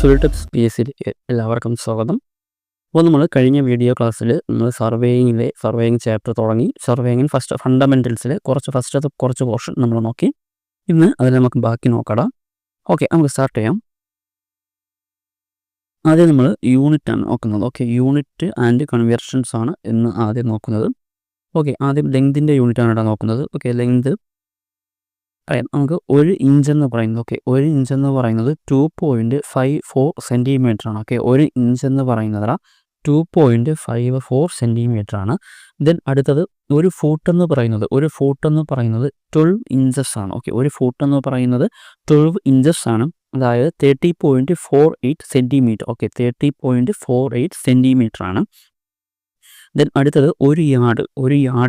തൊഴിൽ ടിപ്സ് PSCയിലേക്ക് എല്ലാവർക്കും സ്വാഗതം. അപ്പോൾ നമ്മൾ കഴിഞ്ഞ വീഡിയോ ക്ലാസ്സിൽ നമ്മൾ സർവേയിങ് ചാപ്റ്റർ തുടങ്ങി. സർവേയിങ്ങിൽ ഫണ്ടമെൻറ്റൽസിൽ കുറച്ച് പോർഷൻ നമ്മൾ നോക്കി. ഇന്ന് അതിൽ നമുക്ക് ബാക്കി നോക്കാം. ഓക്കെ, നമുക്ക് സ്റ്റാർട്ട് ചെയ്യാം. ആദ്യം നമ്മൾ യൂണിറ്റാണ് നോക്കുന്നത്. ഓക്കെ, യൂണിറ്റ് ആൻഡ് കൺവേർഷൻസ് ആണ് ഇന്ന് ആദ്യം നോക്കുന്നത്. ഓക്കെ, ആദ്യം ലെങ്തിൻ്റെ യൂണിറ്റാണ് ഇവിടെ നോക്കുന്നത്. ഓക്കെ, ലെങ്ത് നമുക്ക് 1 ഇഞ്ച് എന്ന് പറയുന്നത്. ഓക്കെ, 1 ഇഞ്ച് എന്ന് പറയുന്നത് 2.54 സെൻറ്റിമീറ്റർ ആണ്. ഓക്കെ, 1 ഇഞ്ച് എന്ന് പറയുന്നത് 2.54 സെൻറ്റിമീറ്റർ ആണ്. ദെൻ അടുത്തത് ഒരു ഫൂട്ട് എന്ന് പറയുന്നത് 12 ഇഞ്ചസ് ആണ്. ഓക്കെ, ഒരു ഫൂട്ട് എന്ന് പറയുന്നത് 12 ഇഞ്ചസ് ആണ്, അതായത് 30.48 സെൻറ്റിമീറ്റർ. ഓക്കെ, 30.48 സെൻറ്റിമീറ്റർ ആണ്. ദെൻ അടുത്തത് ഒരു യാർഡ്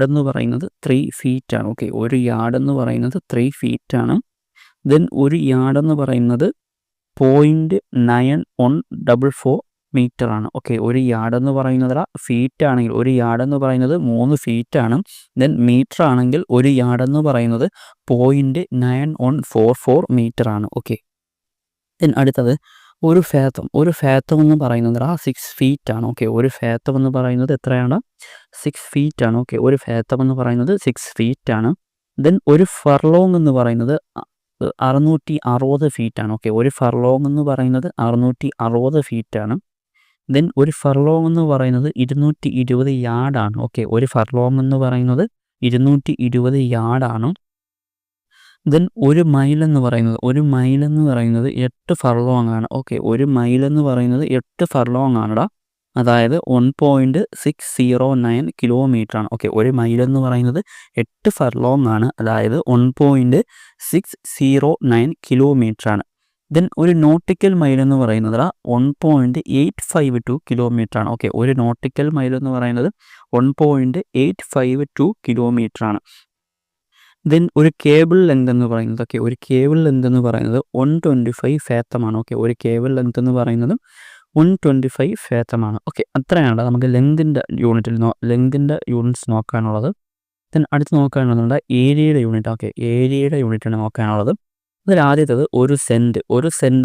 എന്ന് പറയുന്നത് 3 ഫീറ്റ് ആണ്. ഓക്കെ, ഒരു യാർഡ് എന്ന് പറയുന്നത് 3 ഫീറ്റ് ആണ്. ദെൻ ഒരു യാർഡ് എന്ന് പറയുന്നത് 0.9144 മീറ്റർ ആണ്. ഓക്കെ, ഒരു യാർഡ് എന്ന് പറയുന്നത് ഫീറ്റ് ആണെങ്കിൽ ഒരു യാർഡ് എന്ന് പറയുന്നത് 3 ഫീറ്റ് ആണ്. ദെൻ മീറ്റർ ആണെങ്കിൽ ഒരു യാർഡ് എന്ന് പറയുന്നത് 0.9144 മീറ്റർ ആണ്. ഓക്കെ, ദെൻ അടുത്തത് ഒരു ഫാത്തം എന്ന് പറയുന്നത് 6 ഫീറ്റ് ആണ്. ഓക്കെ, ഒരു ഫാത്തം എന്ന് പറയുന്നത് എത്രയാണ്? 6 ഫീറ്റ് ആണ്. ഓക്കെ, ഒരു ഫാത്തം എന്ന് പറയുന്നത് 6 ഫീറ്റ് ആണ്. ദെൻ ഒരു ഫർലോങ് എന്ന് പറയുന്നത് 660 ഫീറ്റ് ആണ്. ഓക്കെ, ഒരു ഫർലോങ് എന്ന് പറയുന്നത് 660 ഫീറ്റ് ആണ്. ദെൻ ഒരു ഫർലോങ് എന്ന് പറയുന്നത് 220 യാർഡാണ്. ഓക്കെ, ഒരു ഫർലോങ് എന്ന് പറയുന്നത് 220 യാർഡാണ്. ദെൻ ഒരു മൈൽ എന്ന് പറയുന്നത് 8 ഫർലോങ് ആണ്. ഓക്കെ, ഒരു മൈൽ എന്ന് പറയുന്നത് 8 ഫർലോങ് ആണെടാ, അതായത് 1.609 കിലോമീറ്റർ ആണ്. ഓക്കെ, ഒരു മൈൽ എന്ന് പറയുന്നത് 8 ഫർലോങ് ആണ്, അതായത് 1.609 കിലോമീറ്റർ ആണ്. ദെൻ ഒരു നോട്ടിക്കൽ മൈൽ എന്ന് പറയുന്നത് 1.852 കിലോമീറ്റർ ആണ്. ഓക്കെ, ഒരു നോട്ടിക്കൽ മൈൽ എന്ന് പറയുന്നത് 1.852 കിലോമീറ്റർ ആണ്. ദെൻ ഒരു കേബിൾ ലെങ്ത് എന്ന് പറയുന്നത് 125 ഫാത്തമാണ്. ഓക്കെ, ഒരു കേബിൾ ലെങ്ത് എന്ന് പറയുന്നത് 125 ഫാത്തമാണ്. ഓക്കെ, അത്രയാണ് നമുക്ക് ലെങ്തിൻ്റെ യൂണിറ്റ്സ് നോക്കാനുള്ളത്. ദെൻ അടുത്ത് നോക്കാനുള്ളത് ഏരിയയുടെ യൂണിറ്റ്. ഓക്കെ, ഏരിയയുടെ യൂണിറ്റാണ് നോക്കാനുള്ളത്. അതിൽ ആദ്യത്തത് ഒരു സെൻറ്റ്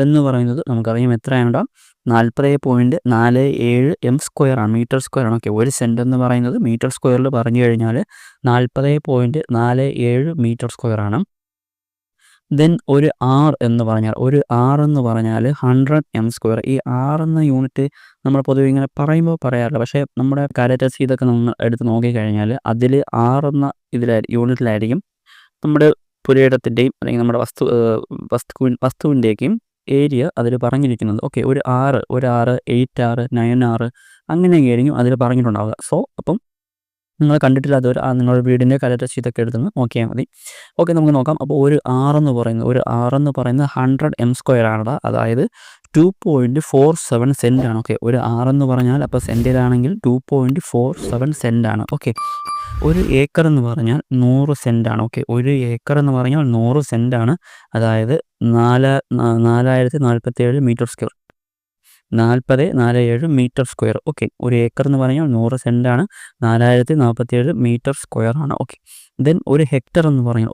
എന്ന് പറയുന്നത് നമുക്കറിയാം എത്രയാണ്? 40.47 m² ആണ്, മീറ്റർ സ്ക്വയർ ആണ്. ഓക്കെ, ഒരു സെൻറ്റ് എന്ന് പറയുന്നത് മീറ്റർ സ്ക്വയറിൽ പറഞ്ഞു കഴിഞ്ഞാൽ 40.47 മീറ്റർ സ്ക്വയർ ആണ്. ദെൻ ഒരു ആർ എന്ന് പറഞ്ഞാൽ 100 m². ഈ ആർ എന്ന യൂണിറ്റ് നമ്മൾ പൊതുവെ ഇങ്ങനെ പറയുമ്പോൾ പറയാറില്ല, പക്ഷേ നമ്മുടെ കാലറ്റസ് ഇതൊക്കെ നമ്മൾ എടുത്ത് നോക്കിക്കഴിഞ്ഞാൽ അതിൽ ആർ എന്ന യൂണിറ്റിലായിരിക്കും നമ്മുടെ പുരയിടത്തിൻ്റെയും അല്ലെങ്കിൽ നമ്മുടെ വസ്തുവിൻ്റെയൊക്കെയും ഏരിയ അതിൽ പറഞ്ഞിരിക്കുന്നത്. ഓക്കെ, ഒരു 6, 8 ആറ് 9 ആറ് അങ്ങനെയൊക്കെ ആയിരിക്കും അതിൽ പറഞ്ഞിട്ടുണ്ടാവുക. സോ അപ്പം നിങ്ങൾ കണ്ടിട്ടില്ലാത്തവർ നിങ്ങളുടെ വീടിൻ്റെ കലറ്റസ് ഇതൊക്കെ എടുത്ത് നോക്കിയാൽ മതി. ഓക്കെ, നമുക്ക് നോക്കാം. അപ്പോൾ ഒരു ആർ എന്ന് പറയുന്നത് 100 m² ആണ്, അതായത് 2.47 സെൻറ്റ് ആണ്. ഓക്കെ, ഒരു ആർ എന്ന് പറഞ്ഞാൽ അപ്പോൾ സെൻറ്റിലാണെങ്കിൽ 2.47 സെൻറ്റ് ആണ്. ഓക്കെ, ഒരു ഏക്കർ എന്ന് പറഞ്ഞാൽ 100 സെൻറ്റ് ആണ്. ഓക്കെ, ഒരു ഏക്കർ എന്ന് പറഞ്ഞാൽ 100 സെൻറ്റ് ആണ്, അതായത് 4047 metre square. 4047 metre square. Okay, ഒരു ഏക്കർ എന്ന് പറഞ്ഞാൽ 100 സെൻറ്റ് ആണ്, 4047 മീറ്റർ സ്ക്വയർ ആണ്. ഓക്കെ, ദെൻ ഒരു ഹെക്ടർ എന്ന് പറഞ്ഞാൽ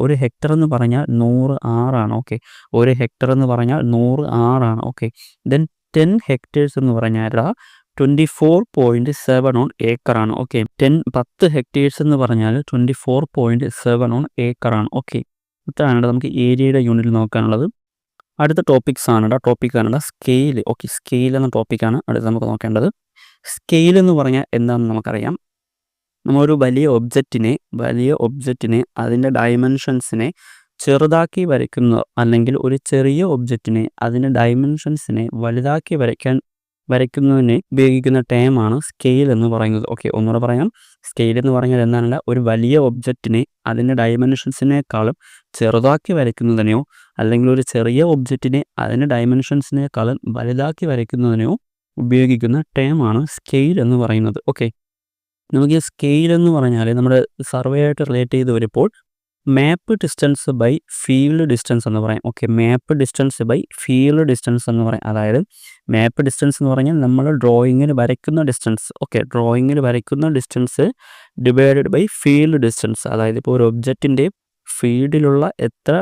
100 ആറാണ്. ഓക്കെ, ഒരു ഹെക്ടർ എന്ന് പറഞ്ഞാൽ 100 ആറാണ്. ഓക്കെ, ദെൻ 10 ഹെക്ടേഴ്സ് എന്ന് പറഞ്ഞാൽ 24.71 ഏക്കർ ആണ്. ഓക്കെ, 10 ഹെക്ടേഴ്സ് എന്ന് പറഞ്ഞാൽ 24.71 ഏക്കർ ആണ്. ഓക്കെ, ഇത്രയാണ് നമുക്ക് ഏരിയയുടെ യൂണിറ്റ് നോക്കാനുള്ളത്. അടുത്ത ടോപ്പിക്കാണ് സ്കെയിൽ. ഓക്കെ, സ്കെയിൽ എന്ന ടോപ്പിക്കാണ് അടുത്ത് നമുക്ക് നോക്കേണ്ടത്. സ്കെയിൽ എന്ന് പറഞ്ഞാൽ എന്താണെന്ന് നമുക്കറിയാം. നമ്മളൊരു വലിയ ഒബ്ജക്റ്റിനെ അതിൻ്റെ ഡയമെൻഷൻസിനെ ചെറുതാക്കി വരയ്ക്കുന്ന, അല്ലെങ്കിൽ ഒരു ചെറിയ ഒബ്ജക്റ്റിനെ അതിൻ്റെ ഡയമെൻഷൻസിനെ വലുതാക്കി വരയ്ക്കുന്നതിന് ഉപയോഗിക്കുന്ന ടേമാണ് സ്കെയിൽ എന്ന് പറയുന്നത്. ഓക്കെ, ഒന്നുകൂടെ പറയാം. സ്കെയിൽ എന്ന് പറഞ്ഞാൽ എന്താണല്ല, ഒരു വലിയ ഒബ്ജക്റ്റിനെ അതിൻ്റെ ഡയമെൻഷൻസിനേക്കാളും ചെറുതാക്കി വരയ്ക്കുന്നതിനെയോ അല്ലെങ്കിൽ ഒരു ചെറിയ ഒബ്ജക്റ്റിനെ അതിൻ്റെ ഡയമെൻഷൻസിനേക്കാളും വലുതാക്കി വരയ്ക്കുന്നതിനെയോ ഉപയോഗിക്കുന്ന ടേമാണ് സ്കെയിൽ എന്ന് പറയുന്നത്. ഓക്കെ, നമുക്ക് ഈ സ്കെയിൽ എന്ന് പറഞ്ഞാൽ നമ്മുടെ സർവേ ആയിട്ട് റിലേറ്റ് ചെയ്ത് വരുമ്പോൾ map distance by field distance എന്ന് പറയാം. Okay, map distance by field distance എന്ന് പറയാം. അതായത് മാപ്പ് ഡിസ്റ്റൻസ് എന്ന് പറഞ്ഞാൽ നമ്മൾ ഡ്രോയിങ്ങിൽ വരയ്ക്കുന്ന ഡിസ്റ്റൻസ്. ഓക്കെ, ഡ്രോയിങ്ങിൽ വരയ്ക്കുന്ന distance divided by field distance. അതായത് ഇപ്പോൾ ഒരു ഒബ്ജക്റ്റിൻ്റെ ഫീൽഡിലുള്ള എത്ര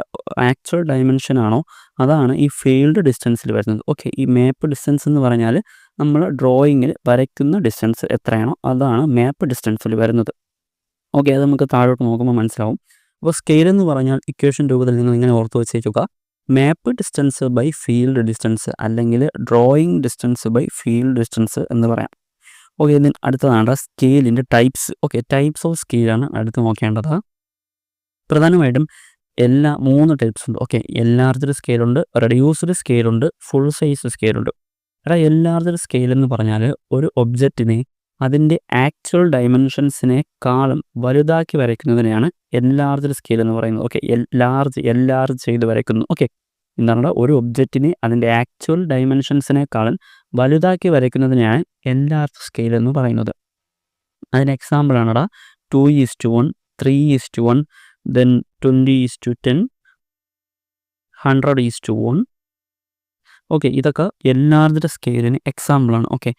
ആക്ച്വൽ ഡയമെൻഷൻ ആണോ അതാണ് ഈ ഫീൽഡ് ഡിസ്റ്റൻസിൽ വരുന്നത്. ഓക്കെ, ഈ മാപ്പ് ഡിസ്റ്റൻസ് എന്ന് പറഞ്ഞാൽ നമ്മൾ ഡ്രോയിങ്ങിൽ വരയ്ക്കുന്ന ഡിസ്റ്റൻസ് എത്രയാണോ അതാണ് മാപ്പ് ഡിസ്റ്റൻസിൽ വരുന്നത്. ഓക്കെ, അത് നമുക്ക് താഴോട്ട് നോക്കുമ്പോൾ മനസ്സിലാവും. അപ്പോൾ സ്കെയിൽ എന്ന് പറഞ്ഞാൽ ഇക്വേഷൻ രൂപത്തിൽ നിങ്ങൾ ഇങ്ങനെ ഓർത്ത് വെച്ചേക്കുക, map distance by field distance അല്ലെങ്കിൽ drawing distance by field distance എന്ന് പറയാം. ഓക്കെ, ഇതിന് അടുത്തതാണ് സ്കെയിലിൻ്റെ ടൈപ്സ്. ഓക്കെ, ടൈപ്സ് ഓഫ് സ്കെയിലാണ് അടുത്ത് നോക്കേണ്ടത്. പ്രധാനമായിട്ടും 3 ടൈപ്സ് ഉണ്ട്. ഓക്കെ, എൻലാർജ്ഡ് സ്കെയിലുണ്ട്, റെഡ്യൂസ്ഡ് സ്കെയിലുണ്ട്, ഫുൾ സൈസ് സ്കെയിലുണ്ട്. എൻലാർജ്ഡ് സ്കെയിൽ എന്ന് പറഞ്ഞാൽ ഒരു ഒബ്ജക്റ്റിനെ അതിൻ്റെ ആക്ച്വൽ ഡയമെൻഷൻസിനെക്കാളും വലുതാക്കി വരയ്ക്കുന്നതിനെയാണ് എൻലാർജ്ഡ് സ്കെയിൽ എന്ന് പറയുന്നത്. ഓക്കെ, എൻലാർജ് ചെയ്ത് വരയ്ക്കുന്നു. ഓക്കെ, എന്താണ് ഒരു ഒബ്ജക്റ്റിനെ അതിൻ്റെ ആക്ച്വൽ ഡയമെൻഷൻസിനെക്കാളും വലുതാക്കി വരയ്ക്കുന്നതിനെയാണ് എൻലാർജ് സ്കെയിൽ എന്ന് പറയുന്നത്. അതിന് എക്സാമ്പിളാണ് 2:1, 3:1, then 20:10, 100:1. ഓക്കെ, ഇതൊക്കെ എൻലാർജ്ഡ് സ്കെയിലിന് എക്സാമ്പിളാണ്. ഓക്കെ,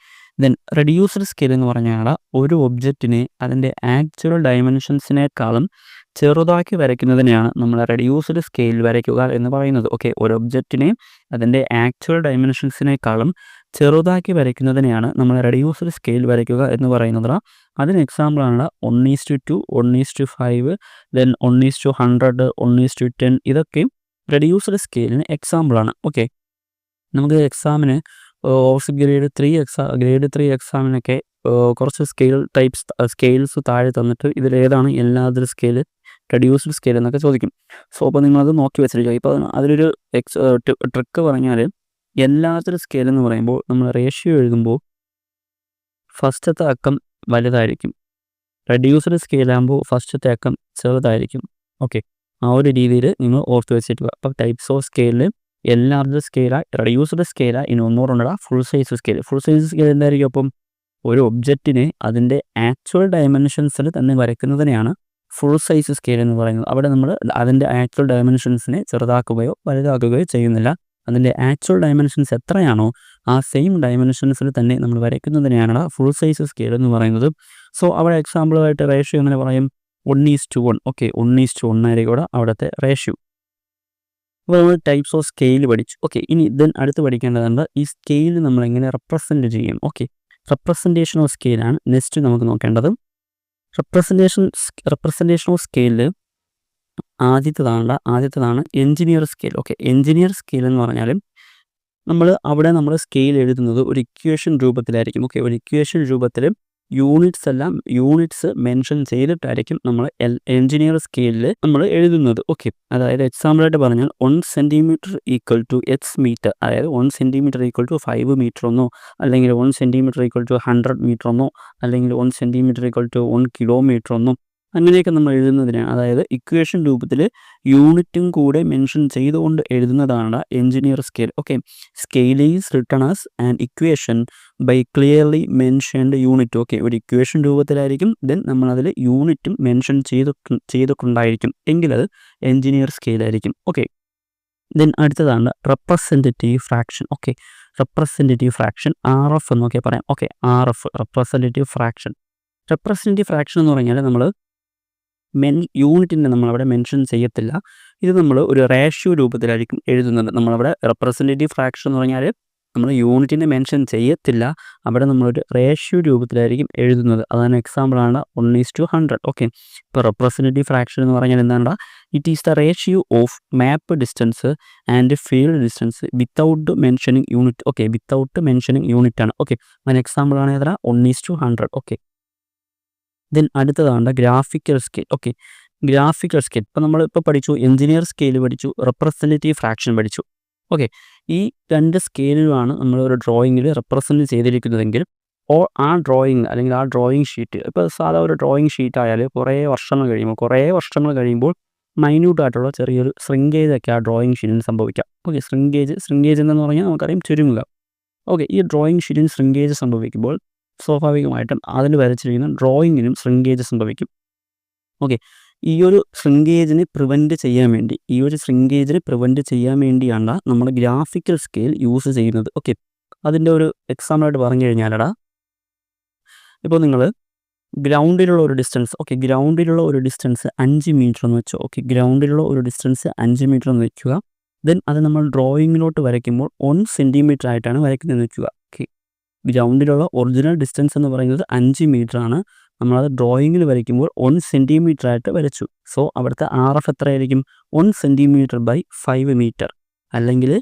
ദെൻ റെഡ്യൂസ്ഡ് സ്കെയിൽ എന്ന് പറഞ്ഞാൽ ഒരു ഒബ്ജക്റ്റിനെ അതിൻ്റെ ആക്ച്വൽ ഡയമെൻഷൻസിനേക്കാളും ചെറുതാക്കി വരയ്ക്കുന്നതിനെയാണ് നമ്മൾ റെഡ്യൂസ്ഡ് സ്കെയിൽ വരയ്ക്കുക എന്ന് പറയുന്നത്. ഓക്കെ, ഒരു ഒബ്ജക്റ്റിനെ അതിൻ്റെ ആക്ച്വൽ ഡയമെൻഷൻസിനേക്കാളും ചെറുതാക്കി വരയ്ക്കുന്നതിനെയാണ് നമ്മൾ റെഡ്യൂസ്ഡ് സ്കെയിൽ വരയ്ക്കുക എന്ന് പറയുന്നത്. അതിന് എക്സാമ്പിളാണ് 1:2, 1:5, ദെൻ 1:100, 1:10. ഇതൊക്കെ റെഡ്യൂസ്ഡ് സ്കെയിലിന് എക്സാമ്പിളാണ്. ഓക്കെ, നമുക്ക് എക്സാമിന് ഗ്രേഡ് 3 എക്സാമിനൊക്കെ കുറച്ച് സ്കെയിൽസ് താഴെ തന്നിട്ട് ഇതിലേതാണ് എൻലാർജ്ഡ് സ്കെയിൽ, റെഡ്യൂസ്ഡ് സ്കെയിൽ എന്നൊക്കെ ചോദിക്കും. സോ അപ്പോൾ നിങ്ങളത് നോക്കി വെച്ചിരിക്കുക. ഇപ്പോൾ അതിലൊരു ട്രിക്ക് പറഞ്ഞാൽ എൻലാർജ്ഡ് സ്കെയിൽ എന്ന് പറയുമ്പോൾ നമ്മൾ റേഷ്യോ എഴുതുമ്പോൾ ഫസ്റ്റത്തെ അക്കം വലുതായിരിക്കും, റെഡ്യൂസ്ഡ് സ്കെയിലാകുമ്പോൾ ഫസ്റ്റത്തെ അക്കം ചെറുതായിരിക്കും. ഓക്കെ, ആ ഒരു രീതിയിൽ നിങ്ങൾ ഓർത്ത് വെച്ചിരിക്കുക. അപ്പോൾ ടൈപ്സ് ഓഫ് സ്കെയിലിൽ എൻലാർജ്ഡ് സ്കെയിലാ, റെഡ്യൂസ്ഡ് സ്കെയിലാ, ഇനി ഒന്നുകൂടെ full size scale. Full size scale എന്തായിരിക്കും? അപ്പം ഒരു ഒബ്ജക്റ്റിനെ അതിൻ്റെ ആക്ച്വൽ ഡയമെൻഷൻസിൽ തന്നെ വരയ്ക്കുന്നതിനെയാണ് ഫുൾ സൈസ് സ്കെയിൽ എന്ന് പറയുന്നത്. അവിടെ നമ്മൾ അതിൻ്റെ ആക്ച്വൽ ഡയമെൻഷൻസിനെ ചെറുതാക്കുകയോ വലുതാക്കുകയോ ചെയ്യുന്നില്ല. അതിൻ്റെ ആക്ച്വൽ ഡയമെൻഷൻസ് എത്രയാണോ ആ സെയിം ഡയമെൻഷൻസിൽ തന്നെ നമ്മൾ വരയ്ക്കുന്നതിനെയാണ് ഫുൾ സൈസ് സ്കെയിൽ എന്ന് പറയുന്നത്. സോ അവിടെ എക്സാമ്പിളായിട്ട് റേഷ്യോ എങ്ങനെ പറയും? 1:1. ഓക്കെ, 1:1 ആയിരിക്കും അവിടുത്തെ റേഷ്യോ. അപ്പോൾ നമ്മൾ ടൈപ്സ് ഓഫ് സ്കെയിൽ പഠിച്ചു. ഓക്കെ, ഇനി അടുത്ത് പഠിക്കേണ്ടതുണ്ട് ഈ സ്കെയിൽ നമ്മൾ എങ്ങനെ റെപ്രസെൻറ്റ് ചെയ്യും. ഓക്കെ, റെപ്രസെൻറ്റേഷൻ ഓഫ് സ്കെയിലാണ് നെക്സ്റ്റ് നമുക്ക് നോക്കേണ്ടത്. റെപ്രസെൻറ്റേഷൻ ഓഫ് സ്കെയിലിൽ ആദ്യത്തേതാണ് engineer scale. Okay, engineer scale എന്ന് പറഞ്ഞാൽ നമ്മൾ സ്കെയിൽ എഴുതുന്നത് ഒരു ഇക്വേഷൻ രൂപത്തിലായിരിക്കും. ഓക്കെ, ഒരു ഇക്വേഷൻ രൂപത്തിൽ യൂണിറ്റ്സ് മെൻഷൻ ചെയ്തിട്ടായിരിക്കും നമ്മൾ എൻജിനീയർ സ്കെയിലിൽ നമ്മൾ എഴുതുന്നത്. ഓക്കെ, അതായത് എക്സാമ്പിളായിട്ട് പറഞ്ഞാൽ 1 centimetre equal to x metre, അതായത് 1 സെൻറ്റിമീറ്റർ ഈക്വൽ ടു 5 മീറ്റർ എന്നോ, അല്ലെങ്കിൽ 1 സെൻറ്റിമീറ്റർ ഈക്വൽ ടു 100 മീറ്റർ എന്നോ, അല്ലെങ്കിൽ 1 സെൻറ്റിമീറ്റർ ഈക്വൽ ടു 1 കിലോമീറ്റർ എന്നോ, അങ്ങനെയൊക്കെ നമ്മൾ എഴുതുന്നതിനാണ്. അതായത് ഇക്വേഷൻ രൂപത്തിൽ യൂണിറ്റും കൂടെ മെൻഷൻ ചെയ്തുകൊണ്ട് എഴുതുന്നതാണ് engineer scale. Okay, scale is written as an equation by clearly mentioned unit. Okay, ഒരു ഇക്വേഷൻ രൂപത്തിലായിരിക്കും, ദെൻ നമ്മളതിൽ യൂണിറ്റും മെൻഷൻ ചെയ്തിട്ടുണ്ടായിരിക്കും എങ്കിൽ അത് എൻജിനീയർ സ്കെയിലായിരിക്കും. ഓക്കെ, ദെൻ അടുത്തതാണ് representative fraction. Okay, representative fraction RF എന്നൊക്കെ പറയാം. Okay, RF representative fraction. Representative fraction എന്ന് പറഞ്ഞാൽ നമ്മൾ യൂണിറ്റിനെ നമ്മളവിടെ മെൻഷൻ ചെയ്യത്തില്ല. ഇത് നമ്മൾ ഒരു റേഷ്യോ രൂപത്തിലായിരിക്കും എഴുതുന്നത്. നമ്മളവിടെ റെപ്രസെൻറ്റേറ്റീവ് ഫ്രാക്ഷൻ എന്ന് പറഞ്ഞാൽ നമ്മൾ യൂണിറ്റിനെ മെൻഷൻ ചെയ്യത്തില്ല, അവിടെ നമ്മളൊരു റേഷ്യോ രൂപത്തിലായിരിക്കും എഴുതുന്നത്. അതാണ് എക്സാമ്പിളാണ് 1:100. ഓക്കെ, ഇപ്പോൾ റെപ്രസെൻറ്റേറ്റീവ് ഫ്രാക്ഷൻ എന്ന് പറഞ്ഞാൽ എന്താണ്? It is the ratio of map distance and field distance without mentioning unit. Okay, without mentioning unit ആണ്. ഓക്കെ, അതിന് എക്സാമ്പിളാണ് ഏതാ? 1:100. ഓക്കെ, ദെൻ അടുത്തതാണ് graphical scale. Okay, graphical scale ഇപ്പോൾ നമ്മളിപ്പോൾ പഠിച്ചു, എൻജിനീയർ സ്കെയിൽ പഠിച്ചു, റെപ്രസെൻറ്റേറ്റീവ് ഫ്രാക്ഷൻ പഠിച്ചു. ഓക്കെ, ഈ 2 സ്കെയിലുമാണ് നമ്മൾ ഒരു ഡ്രോയിങ്ങിൽ റെപ്രസെൻറ്റ് ചെയ്തിരിക്കുന്നതെങ്കിൽ ആ ഡ്രോയിങ് അല്ലെങ്കിൽ ആ ഡ്രോയിങ് ഷീറ്റ്, ഇപ്പോൾ സാധാ ഒരു ഡ്രോയിങ് ഷീറ്റ് ആയാൽ കുറേ വർഷങ്ങൾ കഴിയുമ്പോൾ മൈന്യൂട്ടായിട്ടുള്ള ചെറിയൊരു ശ്രിങ്കേജൊക്കെ ആ ഡ്രോയിങ് ഷീറ്റിന് സംഭവിക്കാം. ഓക്കെ, ശ്രിങ്കേജ് എന്ന് പറഞ്ഞാൽ നമുക്കറിയാം ചുരുങ്ങുക. ഓക്കെ, ഈ ഡ്രോയിങ് ഷീറ്റിന് ശ്രിങ്കേജ് സംഭവിക്കുമ്പോൾ സ്വാഭാവികമായിട്ടും അതിൽ വരച്ചിരിക്കുന്ന ഡ്രോയിങ്ങിനും ശ്രിങ്കേജ് സംഭവിക്കും. ഓക്കെ, ഈ ഒരു ശ്രിങ്കേജിനെ പ്രിവെൻറ്റ് ചെയ്യാൻ വേണ്ടിയാണ് നമ്മൾ ഗ്രാഫിക്കൽ സ്കെയിൽ യൂസ് ചെയ്യുന്നത്. ഓക്കെ, അതിൻ്റെ ഒരു എക്സാമ്പിളായിട്ട് പറഞ്ഞു കഴിഞ്ഞാലടാ, ഇപ്പോൾ നിങ്ങൾ ഗ്രൗണ്ടിലുള്ള ഒരു ഡിസ്റ്റൻസ് ഗ്രൗണ്ടിലുള്ള ഒരു ഡിസ്റ്റൻസ് 5 മീറ്റർ എന്ന് വെച്ചോ. ഗ്രൗണ്ടിലുള്ള ഒരു ഡിസ്റ്റൻസ് 5 മീറ്റർ എന്ന് വെക്കുക. ദെൻ അത് നമ്മൾ ഡ്രോയിങ്ങിലോട്ട് വരയ്ക്കുമ്പോൾ 1 സെൻറ്റിമീറ്റർ ആയിട്ടാണ് വരയ്ക്കുന്നതെന്ന് വെക്കുക. ഗ്രൗണ്ടിലുള്ള ഒറിജിനൽ ഡിസ്റ്റൻസ് എന്ന് പറയുന്നത് 5 മീറ്റർ ആണ്. നമ്മളത് ഡ്രോയിങ്ങിൽ വരയ്ക്കുമ്പോൾ 1 സെൻറ്റിമീറ്റർ ആയിട്ട് വരച്ചു. സോ അവിടുത്തെ RF എത്രയായിരിക്കും? 1 സെൻറ്റിമീറ്റർ ബൈ 5 മീറ്റർ. അല്ലെങ്കിൽ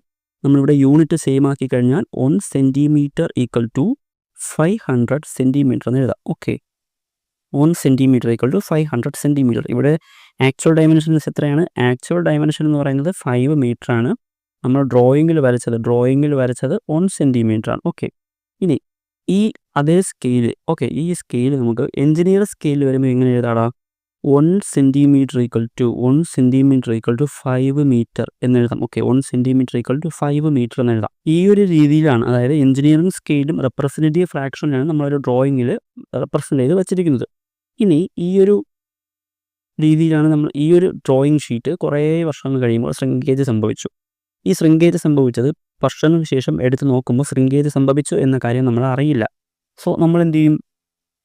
നമ്മളിവിടെ യൂണിറ്റ് സെയിം ആക്കി കഴിഞ്ഞാൽ 1 സെൻറ്റിമീറ്റർ ഈക്വൽ ടു 500 സെൻറ്റിമീറ്റർ എന്ന് എഴുതാം. 1 സെൻറ്റിമീറ്റർ ഈക്വൽ ടു 500 സെൻറ്റിമീറ്റർ. ഇവിടെ ആക്ച്വൽ ഡയമെൻഷൻസ് എത്രയാണ്? ആക്ച്വൽ ഡയമെൻഷൻ എന്ന് പറയുന്നത് 5 മീറ്റർ ആണ്. നമ്മൾ ഡ്രോയിങ്ങിൽ വരച്ചത് 1 സെൻറ്റിമീറ്റർ ആണ്. ഇനി ഈ അതേ സ്കെയിൽ ഈ സ്കെയിൽ നമുക്ക് എഞ്ചിനീയർ സ്കെയിൽ വരുമ്പോൾ എങ്ങനെ എഴുതാടാ? 1 സെൻറ്റിമീറ്റർ ഈക്വൽ ടു 5 മീറ്റർ എന്നെഴുതാം. 1 സെൻറ്റിമീറ്റർ ഈക്വൽ ടു 5 മീറ്റർ എന്നെഴുതാം. ഈ ഒരു രീതിയിലാണ്, അതായത് എഞ്ചിനീയറിംഗ് സ്കെയിലും റെപ്രസെൻറ്റേറ്റീവ് ഫ്രാക്ഷനാണ് നമ്മളൊരു ഡ്രോയിങ്ങിൽ റെപ്രസെൻ്റ് ചെയ്ത് വെച്ചിരിക്കുന്നത്. ഇനി ഈ ഒരു രീതിയിലാണ് നമ്മൾ ഈ ഒരു ഡ്രോയിങ് ഷീറ്റ് കുറേ വർഷങ്ങൾ കഴിയുമ്പോൾ ശ്രിങ്കേജ് സംഭവിച്ചു. ഈ ശ്രിങ്കേജ് സംഭവിച്ചത് വർഷങ്ങൾക്ക് ശേഷം എടുത്ത് നോക്കുമ്പോൾ ശ്രിങ്കേജ് സംഭവിച്ചു എന്ന കാര്യം നമ്മൾ അറിയില്ല. സോ നമ്മൾ എന്ത് ചെയ്യും?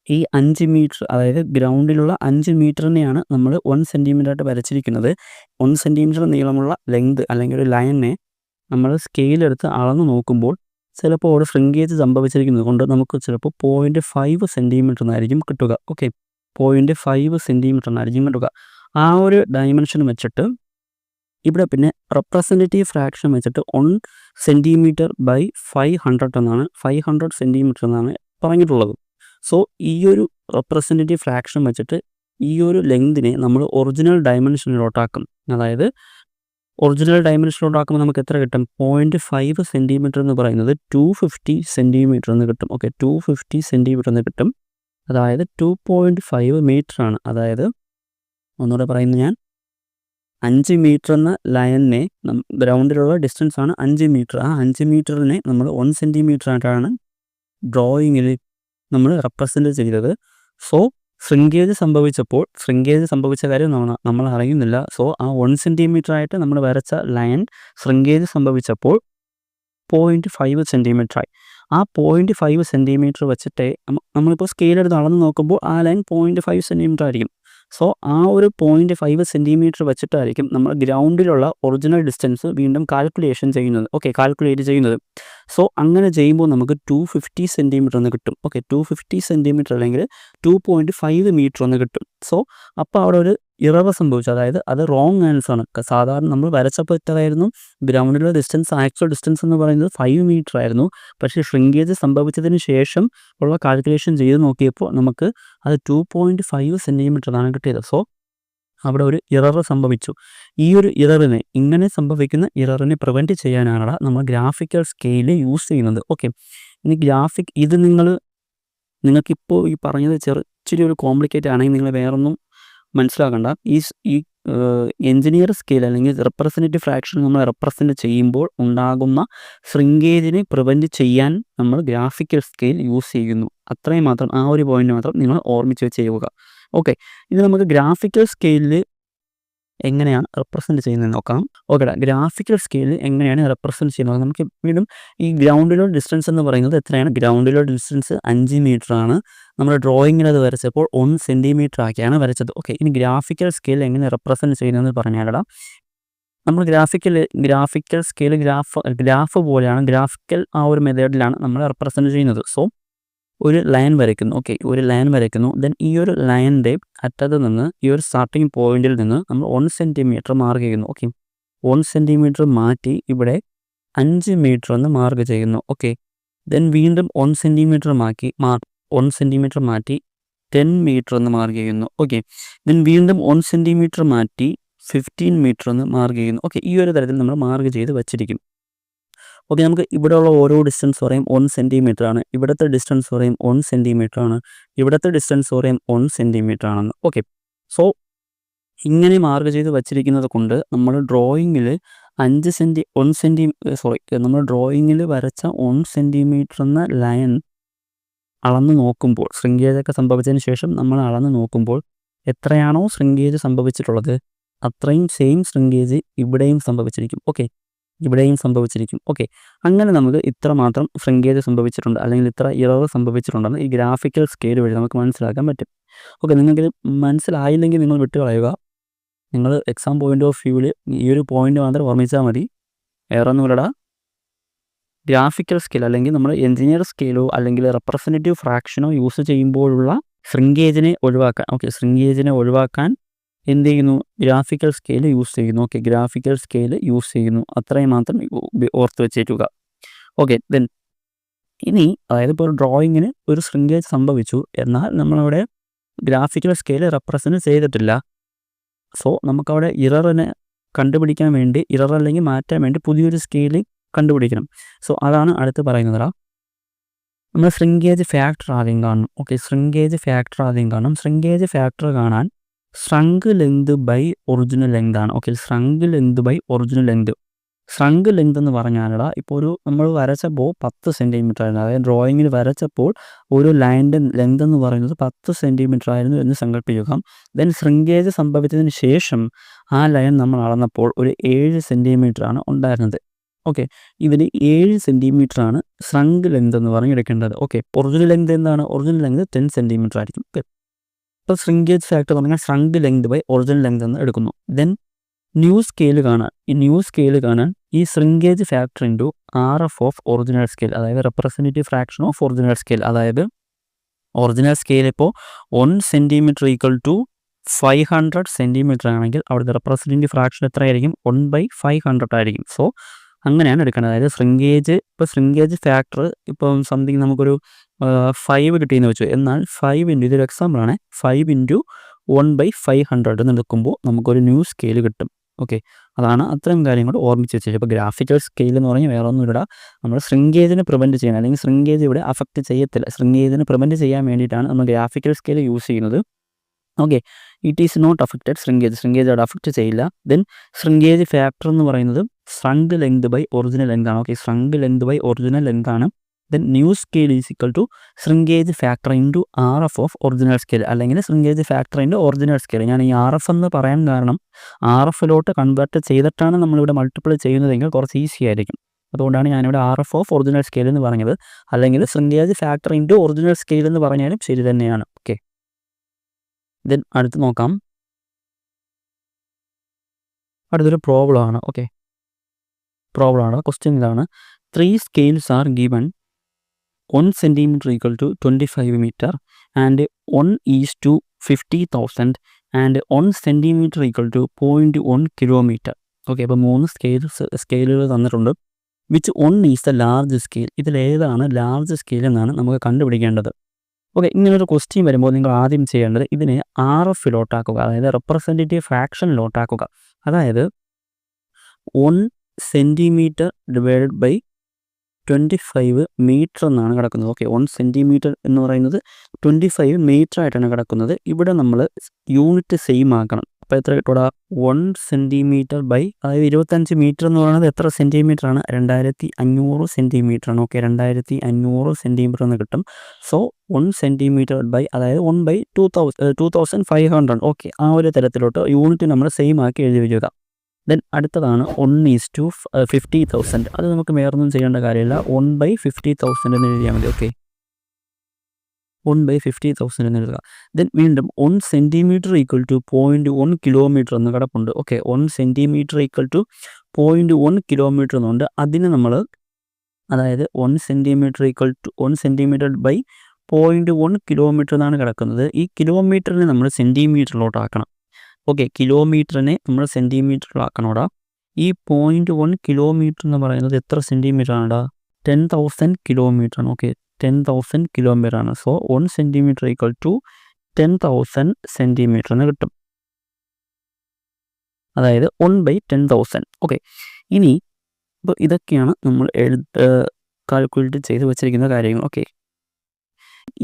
ഈ 5 മീറ്റർ, അതായത് ഗ്രൗണ്ടിലുള്ള 5 മീറ്ററിനെയാണ് നമ്മൾ 1 സെൻറ്റിമീറ്റർ ആയിട്ട് വരച്ചിരിക്കുന്നത്. 1 സെൻറ്റിമീറ്റർ നീളമുള്ള ലെങ്ത് അല്ലെങ്കിൽ ഒരു ലൈനിനെ നമ്മൾ സ്കെയിലെടുത്ത് അളന്ന് നോക്കുമ്പോൾ ചിലപ്പോൾ ഒരു ശ്രിങ്കേജ് സംഭവിച്ചിരിക്കുന്നത് കൊണ്ട് നമുക്ക് ചിലപ്പോൾ 0.5 സെൻറ്റിമീറ്റർ എന്നായിരിക്കും കിട്ടുക. 0.5 സെൻറ്റിമീറ്റർ എന്നായിരിക്കും കിട്ടുക. ആ ഒരു ഡയമെൻഷൻ വെച്ചിട്ട് ഇവിടെ പിന്നെ റെപ്രസെൻറ്റേറ്റീവ് ഫ്രാക്ഷൻ വെച്ചിട്ട് 1 സെൻറ്റിമീറ്റർ ബൈ 500 എന്നാണ് 500 സെൻറ്റിമീറ്റർ എന്നാണ് പറഞ്ഞിട്ടുള്ളത്. സോ ഈ ഒരു റെപ്രസെൻറ്റേറ്റീവ് ഫ്രാക്ഷൻ വെച്ചിട്ട് ഈ ഒരു ലെങ്തിനെ നമ്മൾ ഒറിജിനൽ ഡയമെൻഷനിലോട്ടാക്കും. അതായത് ഒറിജിനൽ ഡയമെൻഷനിലോട്ടാക്കുമ്പോൾ നമുക്ക് എത്ര കിട്ടും? 0.5 സെൻറ്റിമീറ്റർ എന്ന് പറയുന്നത് 250 സെൻറ്റിമീറ്റർ എന്ന് കിട്ടും. 250 സെൻറ്റിമീറ്റർ എന്ന് കിട്ടും. അതായത് 2.5 മീറ്റർ ആണ്. അതായത് ഒന്നുകൂടെ പറയുന്നത്, ഞാൻ 5 മീറ്റർ എന്ന ലൈനിനെ ഗ്രൗണ്ടിലുള്ള ഡിസ്റ്റൻസ് ആണ് 5 മീറ്റർ. ആ 5 മീറ്ററിനെ നമ്മൾ 1 സെൻറ്റിമീറ്റർ ആയിട്ടാണ് ഡ്രോയിങ്ങിൽ നമ്മൾ റെപ്രസെൻ്റ് ചെയ്തത്. സോ ശ്രിങ്കേജ് സംഭവിച്ച കാര്യം നമ്മൾ അറിയുന്നില്ല. സോ ആ 1 സെൻറ്റിമീറ്റർ ആയിട്ട് നമ്മൾ വരച്ച ലൈൻ ശ്രിങ്കേജ് സംഭവിച്ചപ്പോൾ 0.5 സെൻറ്റിമീറ്റർ ആയി. ആ 0.5 സെൻറ്റിമീറ്റർ വെച്ചിട്ട് നമ്മളിപ്പോൾ സ്കെയിലെടുത്ത് അളന്ന് നോക്കുമ്പോൾ ആ ലൈൻ 0.5 സെൻറ്റിമീറ്റർ ആയിരിക്കും. സോ ആ ഒരു 0.5 സെൻറ്റിമീറ്റർ വെച്ചിട്ടായിരിക്കും നമ്മൾ ഗ്രൗണ്ടിലുള്ള ഒറിജിനൽ ഡിസ്റ്റൻസ് വീണ്ടും കാൽക്കുലേറ്റ് ചെയ്യുന്നത്. സോ അങ്ങനെ ചെയ്യുമ്പോൾ നമുക്ക് 250 സെൻറ്റിമീറ്റർ എന്ന് കിട്ടും. 250 സെൻറ്റിമീറ്റർ അല്ലെങ്കിൽ 2.5 മീറ്റർ എന്ന് കിട്ടും. സോ അപ്പോൾ അവിടെ ഒരു ഇറവ് സംഭവിച്ചു, അതായത് അത് റോങ് ആൻസർ ആണ്. സാധാരണ നമ്മൾ വരച്ചപ്പോൾ എത്രയായിരുന്നു? ഗ്രൗണ്ടിലുള്ള ആക്ച്വൽ ഡിസ്റ്റൻസ് എന്ന് പറയുന്നത് 5 മീറ്റർ ആയിരുന്നു. പക്ഷേ ശ്രിങ്കേജ് സംഭവിച്ചതിന് ശേഷം ഉള്ള കാൽക്കുലേഷൻ ചെയ്ത് നോക്കിയപ്പോൾ നമുക്ക് അത് 2.5 സെൻറ്റിമീറ്റർ ആണ് കിട്ടിയത്. സോ അവിടെ ഒരു ഇറർ സംഭവിച്ചു. ഈ ഒരു ഇങ്ങനെ സംഭവിക്കുന്ന ഇററിനെ പ്രിവെൻറ്റ് ചെയ്യാനാണ് നമ്മൾ ഗ്രാഫിക്കൽ സ്കെയിൽ യൂസ് ചെയ്യുന്നത്. ഇനി ഇത് നിങ്ങൾക്കിപ്പോൾ ഈ പറഞ്ഞത് ഇച്ചിരി ഒരു കോംപ്ലിക്കേറ്റ് ആണെങ്കിൽ നിങ്ങൾ വേറൊന്നും മനസ്സിലാക്കണ്ട. ഈ എഞ്ചിനീയർ സ്കെയിൽ അല്ലെങ്കിൽ റെപ്രസെൻറ്റേറ്റീവ് ഫ്രാക്ഷൻ നമ്മൾ റെപ്രസെൻ്റ് ചെയ്യുമ്പോൾ ഉണ്ടാകുന്ന ശ്രിങ്കേജിനെ പ്രിവെൻറ്റ് ചെയ്യാൻ നമ്മൾ ഗ്രാഫിക്കൽ സ്കെയിൽ യൂസ് ചെയ്യുന്നു. അത്രയും മാത്രം, ആ ഒരു പോയിന്റ് മാത്രം നിങ്ങൾ ഓർമ്മിച്ച് വെച്ച് ചെയ്യുക. ഇത് നമുക്ക് ഗ്രാഫിക്കൽ സ്കെയിലിൽ എങ്ങനെയാണ് റെപ്രസെൻറ്റ് ചെയ്യുന്നത് നോക്കാം. ഗ്രാഫിക്കൽ സ്കെയിലിൽ എങ്ങനെയാണ് റെപ്രസെൻറ്റ് ചെയ്യുന്നത്? നമുക്ക് വീണ്ടും ഈ ഗ്രൗണ്ടിലുള്ള ഡിസ്റ്റൻസ് എന്ന് പറയുന്നത് എത്രയാണ്? ഗ്രൗണ്ടിലുള്ള ഡിസ്റ്റൻസ് 5 മീറ്റർ ആണ്. നമ്മൾ ഡ്രോയിങ്ങിൽ അത് വരച്ചപ്പോൾ 1 സെൻറ്റിമീറ്റർ ആക്കിയാണ് വരച്ചത്. ഇനി ഗ്രാഫിക്കൽ സ്കെയിൽ എങ്ങനെ റെപ്രസെൻറ്റ് ചെയ്യുന്നതെന്ന് പറഞ്ഞാലടാ, നമ്മൾ ഗ്രാഫിക്കൽ സ്കെയിൽ ഗ്രാഫ് പോലെയാണ്. ഗ്രാഫിക്കൽ ആ ഒരു മെത്തേഡിലാണ് നമ്മൾ റെപ്രസെൻറ്റ് ചെയ്യുന്നത്. സോ ഒരു ലൈൻ വരയ്ക്കുന്നു. ദെൻ ഈ ഒരു ലൈനിൻ്റെ അറ്റത്ത് നിന്ന് ഈ ഒരു സ്റ്റാർട്ടിങ് പോയിന്റിൽ നിന്ന് നമ്മൾ 1 സെൻറ്റിമീറ്റർ മാർക്ക് ചെയ്യുന്നു. 1 സെൻറ്റിമീറ്റർ മാറ്റി ഇവിടെ 5 മീറ്റർ എന്ന് മാർക്ക് ചെയ്യുന്നു. ദെൻ വീണ്ടും 1 സെൻറ്റിമീറ്റർ മാറ്റി 10 മീറ്റർ എന്ന് മാർക്ക് ചെയ്യുന്നു. ദെൻ വീണ്ടും 1 സെൻറ്റിമീറ്റർ മാറ്റി 15 മീറ്റർ എന്ന് മാർക്ക് ചെയ്യുന്നു. ഈ ഒരു തരത്തിൽ നമ്മൾ മാർക്ക് ചെയ്ത് വച്ചിരിക്കും. നമുക്ക് ഇവിടെയുള്ള ഓരോ ഡിസ്റ്റൻസ് പറയും 1 സെൻറ്റിമീറ്റർ ആണ്. ഇവിടുത്തെ ഡിസ്റ്റൻസ് പറയും 1 സെൻറ്റിമീറ്റർ ആണ്. ഇവിടുത്തെ ഡിസ്റ്റൻസ് പറയും 1 സെൻറ്റിമീറ്റർ ആണെന്ന്. സോ ഇങ്ങനെ മാർക്ക് ചെയ്ത് വച്ചിരിക്കുന്നത് കൊണ്ട് നമ്മൾ ഡ്രോയിങ്ങിൽ നമ്മൾ ഡ്രോയിങ്ങിൽ വരച്ച 1 സെൻറ്റിമീറ്റർ എന്ന ലൈൻ അളന്ന് നോക്കുമ്പോൾ, ശ്രിങ്കേജൊക്കെ സംഭവിച്ചതിന് ശേഷം നമ്മൾ അളന്ന് നോക്കുമ്പോൾ എത്രയാണോ ശ്രിങ്കേജ് സംഭവിച്ചിട്ടുള്ളത് അത്രയും സെയിം ശ്രിങ്കേജ് ഇവിടെയും സംഭവിച്ചിരിക്കും. അങ്ങനെ നമുക്ക് ഇത്ര മാത്രം ശ്രിങ്കേജ് സംഭവിച്ചിട്ടുണ്ട് അല്ലെങ്കിൽ ഇത്ര ഇറവ് സംഭവിച്ചിട്ടുണ്ടെന്ന് ഈ ഗ്രാഫിക്കൽ സ്കെയിൽ വഴി നമുക്ക് മനസ്സിലാക്കാൻ പറ്റും. ഓക്കെ, നിങ്ങൾക്ക് മനസ്സിലായില്ലെങ്കിൽ നിങ്ങൾ വിട്ട് കളയുക. നിങ്ങൾ എക്സാം പോയിന്റ് ഓഫ് വ്യൂവിൽ ഈ ഒരു പോയിന്റ് മാത്രം ഓർമ്മിച്ചാൽ മതി. വേറെ ഒന്നുമില്ലടാ. ഗ്രാഫിക്കൽ സ്കെയിൽ അല്ലെങ്കിൽ നമ്മൾ എഞ്ചിനീയർ സ്കെയിലോ അല്ലെങ്കിൽ റെപ്രസെൻറ്റേറ്റീവ് ഫ്രാക്ഷനോ യൂസ് ചെയ്യുമ്പോഴുള്ള ശ്രിങ്കേജിനെ ഒഴിവാക്കാൻ, ഓക്കെ, ശ്രിങ്കേജിനെ ഒഴിവാക്കാൻ എന്ത് ചെയ്യുന്നു? ഗ്രാഫിക്കൽ സ്കെയിൽ യൂസ് ചെയ്യുന്നു. ഓക്കെ, ഗ്രാഫിക്കൽ സ്കെയിൽ യൂസ് ചെയ്യുന്നു. അത്രയും മാത്രം ഓർത്ത് വെച്ചേക്കുക. ഓക്കെ, ദെൻ ഇനി അതായത് ഇപ്പോൾ ഡ്രോയിങ്ങിന് ഒരു ശ്രിങ്കേജ് സംഭവിച്ചു, എന്നാൽ നമ്മളവിടെ ഗ്രാഫിക്കൽ സ്കെയിൽ റെപ്രസെൻറ്റ് ചെയ്തിട്ടില്ല. സോ നമുക്കവിടെ ഇററിനെ കണ്ടുപിടിക്കാൻ വേണ്ടി, ഇറർ അല്ലെങ്കിൽ മാറ്റാൻ വേണ്ടി പുതിയൊരു സ്കെയിൽ കണ്ടുപിടിക്കണം. സോ അതാണ് അടുത്ത് പറയുന്നതാ. നമ്മൾ ശ്രിങ്കേജ് ഫാക്ടർ ആദ്യം കാണണം. ഓക്കെ, ശ്രിങ്കേജ് ഫാക്ടർ ആദ്യം കാണണം. ശ്രിങ്കേജ് ഫാക്ടർ കാണാൻ shrunk length by original length ആണ്. Okay, shrunk length by original length. shrunk length എന്ന് പറഞ്ഞാലടാ, ഇപ്പോൾ ഒരു നമ്മൾ വരച്ചപ്പോൾ 10 സെൻറ്റിമീറ്റർ ആയിരുന്നു. അതായത് ഡ്രോയിങ്ങിൽ വരച്ചപ്പോൾ ഒരു ലൈനിൻ്റെ ലെങ്ത് എന്ന് പറയുന്നത് 10 സെൻറ്റിമീറ്റർ ആയിരുന്നു എന്ന് സങ്കല്പിക്കുക. ദെൻ ശ്രിങ്കേജ് സംഭവിച്ചതിന് ശേഷം ആ ലൈൻ നമ്മൾ അളന്നപ്പോൾ ഒരു 7 സെൻറ്റിമീറ്റർ ആണ് ഉണ്ടായിരുന്നത്. ഓക്കെ, ഇതിന് 7 സെൻറ്റിമീറ്റർ ആണ് shrunk ലെങ്ത് എന്ന് പറഞ്ഞെടുക്കേണ്ടത്. ഓക്കെ, ഒറിജിനൽ ലെങ്ത് എന്താണ്? ഒറിജിനൽ ലെങ്ത് 10 സെൻറ്റിമീറ്റർ ആയിരിക്കും. ഓക്കെ, ഇപ്പോൾ ശ്രിങ്കേജ് ഫാക്ടർ പറഞ്ഞാൽ shrunk length by original length എന്ന് എടുക്കുന്നു. ദെൻ ന്യൂ സ്കെയിൽ കാണാൻ, ഈ ന്യൂ സ്കെയിൽ കാണാൻ ഈ shrinkage factor into RF of original scale, അതായത് representative fraction of original scale. അതായത് ഒറിജിനൽ സ്കെയിൽ ഇപ്പോൾ 1 സെൻറ്റിമീറ്റർ ഈക്വൽ ടു 500 സെൻറ്റിമീറ്റർ ആണെങ്കിൽ അവിടുത്തെ റെപ്രസെൻറ്റേറ്റീവ് ഫ്രാക്ഷൻ എത്രയായിരിക്കും? 1/500 ആയിരിക്കും. സോ അങ്ങനെയാണ് എടുക്കേണ്ടത്. അതായത് ശ്രിങ്കേജ്, ഇപ്പോൾ ശ്രിങ്കേജ് ഫാക്ടർ ഇപ്പം സംതിങ് നമുക്കൊരു 5 കിട്ടിയെന്ന് വെച്ചു. എന്നാൽ 5 ഇൻറ്റു, ഇതൊരു എക്സാമ്പിളാണ്, 5 ഇൻറ്റു 1/500 എന്ന് എടുക്കുമ്പോൾ നമുക്കൊരു ന്യൂ സ്കെയിൽ കിട്ടും. ഓക്കെ, അതാണ് അത്തരം കാര്യങ്ങൾ ഓർമ്മിച്ച് വെച്ചത്. ഇപ്പോൾ ഗ്രാഫിക്കൽ സ്കെയിൽ എന്ന് പറഞ്ഞാൽ വേറെ ഒന്നുമില്ല, നമ്മൾ ശ്രിങ്കേജിനെ പ്രിവെൻറ്റ് ചെയ്യണം, അല്ലെങ്കിൽ ശ്രിങ്കേജ് ഇവിടെ അഫക്റ്റ് ചെയ്യത്തില്ല. ശ്രിങ്കേജിനെ പ്രിവെൻറ്റ് ചെയ്യാൻ വേണ്ടിയിട്ടാണ് നമ്മൾ ഗ്രാഫിക്കൽ സ്കെയിൽ യൂസ് ചെയ്യുന്നത്. Okay, it is not affected shrinkage, shrinkage അവിടെ അഫക്റ്റ് ചെയ്യില്ല. ദെൻ ശ്രിങ്കേജ് ഫാക്ടർ എന്ന് പറയുന്നത് shrunk length by original length ആണ്. Okay, shrunk length by original length ആണ്. Then new scale is equal to shrinkage factor into RF of original scale, അല്ലെങ്കിൽ shrinkage factor into original scale. ഞാൻ ഈ RF എന്ന് പറയാൻ കാരണം RFലോട്ട് കൺവേർട്ട് ചെയ്തിട്ടാണ് നമ്മളിവിടെ മൾട്ടിപ്പിൾ ചെയ്യുന്നതെങ്കിൽ കുറച്ച് ഈസി ആയിരിക്കും. അതുകൊണ്ടാണ് ഞാനിവിടെ RF ഓഫ് ഒറിജിനൽ സ്കെയിൽ എന്ന് പറഞ്ഞത്. അല്ലെങ്കിൽ shrinkage factor into original scale എന്ന് പറഞ്ഞാലും ശരി തന്നെയാണ്. ഓക്കെ, ദെൻ അടുത്ത് നോക്കാം. അടുത്തൊരു പ്രോബ്ലം ആണ്. ഓക്കെ, പ്രോബ്ലം ആണ്. ക്വസ്റ്റ്യൻ ഇതാണ്: 3 scales are given 1 centimetre equal to 25 metre and 1 is to 50,000 and 1 centimetre equal to 0.1 kilometre. Okay, അപ്പോൾ 3 സ്കെയിലുകൾ തന്നിട്ടുണ്ട്. Which 1 is the large scale? ഇതിലേതാണ് ലാർജ് സ്കെയിൽ എന്നാണ് നമുക്ക് കണ്ടുപിടിക്കേണ്ടത്. ഓക്കെ, ഇങ്ങനൊരു ക്വസ്റ്റ്യൻ വരുമ്പോൾ നിങ്ങൾ ആദ്യം ചെയ്യേണ്ടത് ഇതിനെ RFലോട്ടാക്കുക, അതായത് റെപ്രസെൻറ്റേറ്റീവ് ഫ്രാക്ഷനിലോട്ടാക്കുക. അതായത് 1 സെൻറ്റിമീറ്റർ ഡിവൈഡഡ് ബൈ 25 മീറ്റർ എന്നാണ് കിടക്കുന്നത്. ഓക്കെ, 1 സെൻറ്റിമീറ്റർ എന്ന് പറയുന്നത് 25 മീറ്റർ ആയിട്ടാണ് കിടക്കുന്നത്. ഇവിടെ നമ്മൾ യൂണിറ്റ് സെയിം ആക്കണം. അപ്പോൾ എത്ര കിട്ടൂടാ? 1 സെൻറ്റിമീറ്റർ ബൈ, അതായത് 25 മീറ്റർ എന്ന് പറയുന്നത് എത്ര സെൻറ്റിമീറ്റർ ആണ്? 2500 സെൻറ്റിമീറ്റർ ആണ്. ഓക്കെ, 2500 സെൻറ്റിമീറ്റർ എന്ന് കിട്ടും. സോ 1 സെൻറ്റിമീറ്റർ ബൈ, അതായത് 1/2500. ഓക്കെ, ആ ഒരു തരത്തിലോട്ട് യൂണിറ്റ് നമ്മൾ സെയിം ആക്കി എഴുതി വയ്ക്കുക. ദെൻ അടുത്തതാണ് 1:50,000. അത് നമുക്ക് വേറൊന്നും ചെയ്യേണ്ട കാര്യമില്ല, 1/50,000 എന്ന് എഴുതിയാൽ മതി. ഓക്കെ, 1/50,000 എന്ന് എഴുതുക. ദെൻ വീണ്ടും 1 സെൻറ്റിമീറ്റർ ഈക്വൽ ടു 0.1 കിലോമീറ്റർ എന്ന് കിടപ്പുണ്ട്. Okay, 1 centimetre equal to 0.1 kilometre എന്നുണ്ട്. അതിന് നമ്മൾ, അതായത് 1 centimetre equal to 1 centimetre by 0.1 kilometre എന്നാണ് കിടക്കുന്നത്. ഈ കിലോമീറ്ററിനെ നമ്മൾ സെൻറ്റിമീറ്ററിലോട്ടാക്കണം. ഓക്കെ, കിലോമീറ്ററിനെ നമ്മൾ സെൻറ്റിമീറ്ററിലാക്കണോടാ. ഈ 0.1 കിലോമീറ്റർ എന്ന് പറയുന്നത് എത്ര സെൻറ്റിമീറ്റർ ആണെടാ? 10,000 കിലോമീറ്റർ ആണ്. ഓക്കെ, 10,000 കിലോമീറ്റർ ആണ്. So 1 centimetre equal to 10,000 centimetre എന്ന് കിട്ടും. അതായത് 1/10,000. ഓക്കെ, ഇനി ഇപ്പോൾ ഇതൊക്കെയാണ് നമ്മൾ കാൽക്കുലേറ്റ് ചെയ്ത് വെച്ചിരിക്കുന്ന കാര്യങ്ങൾ. ഓക്കെ,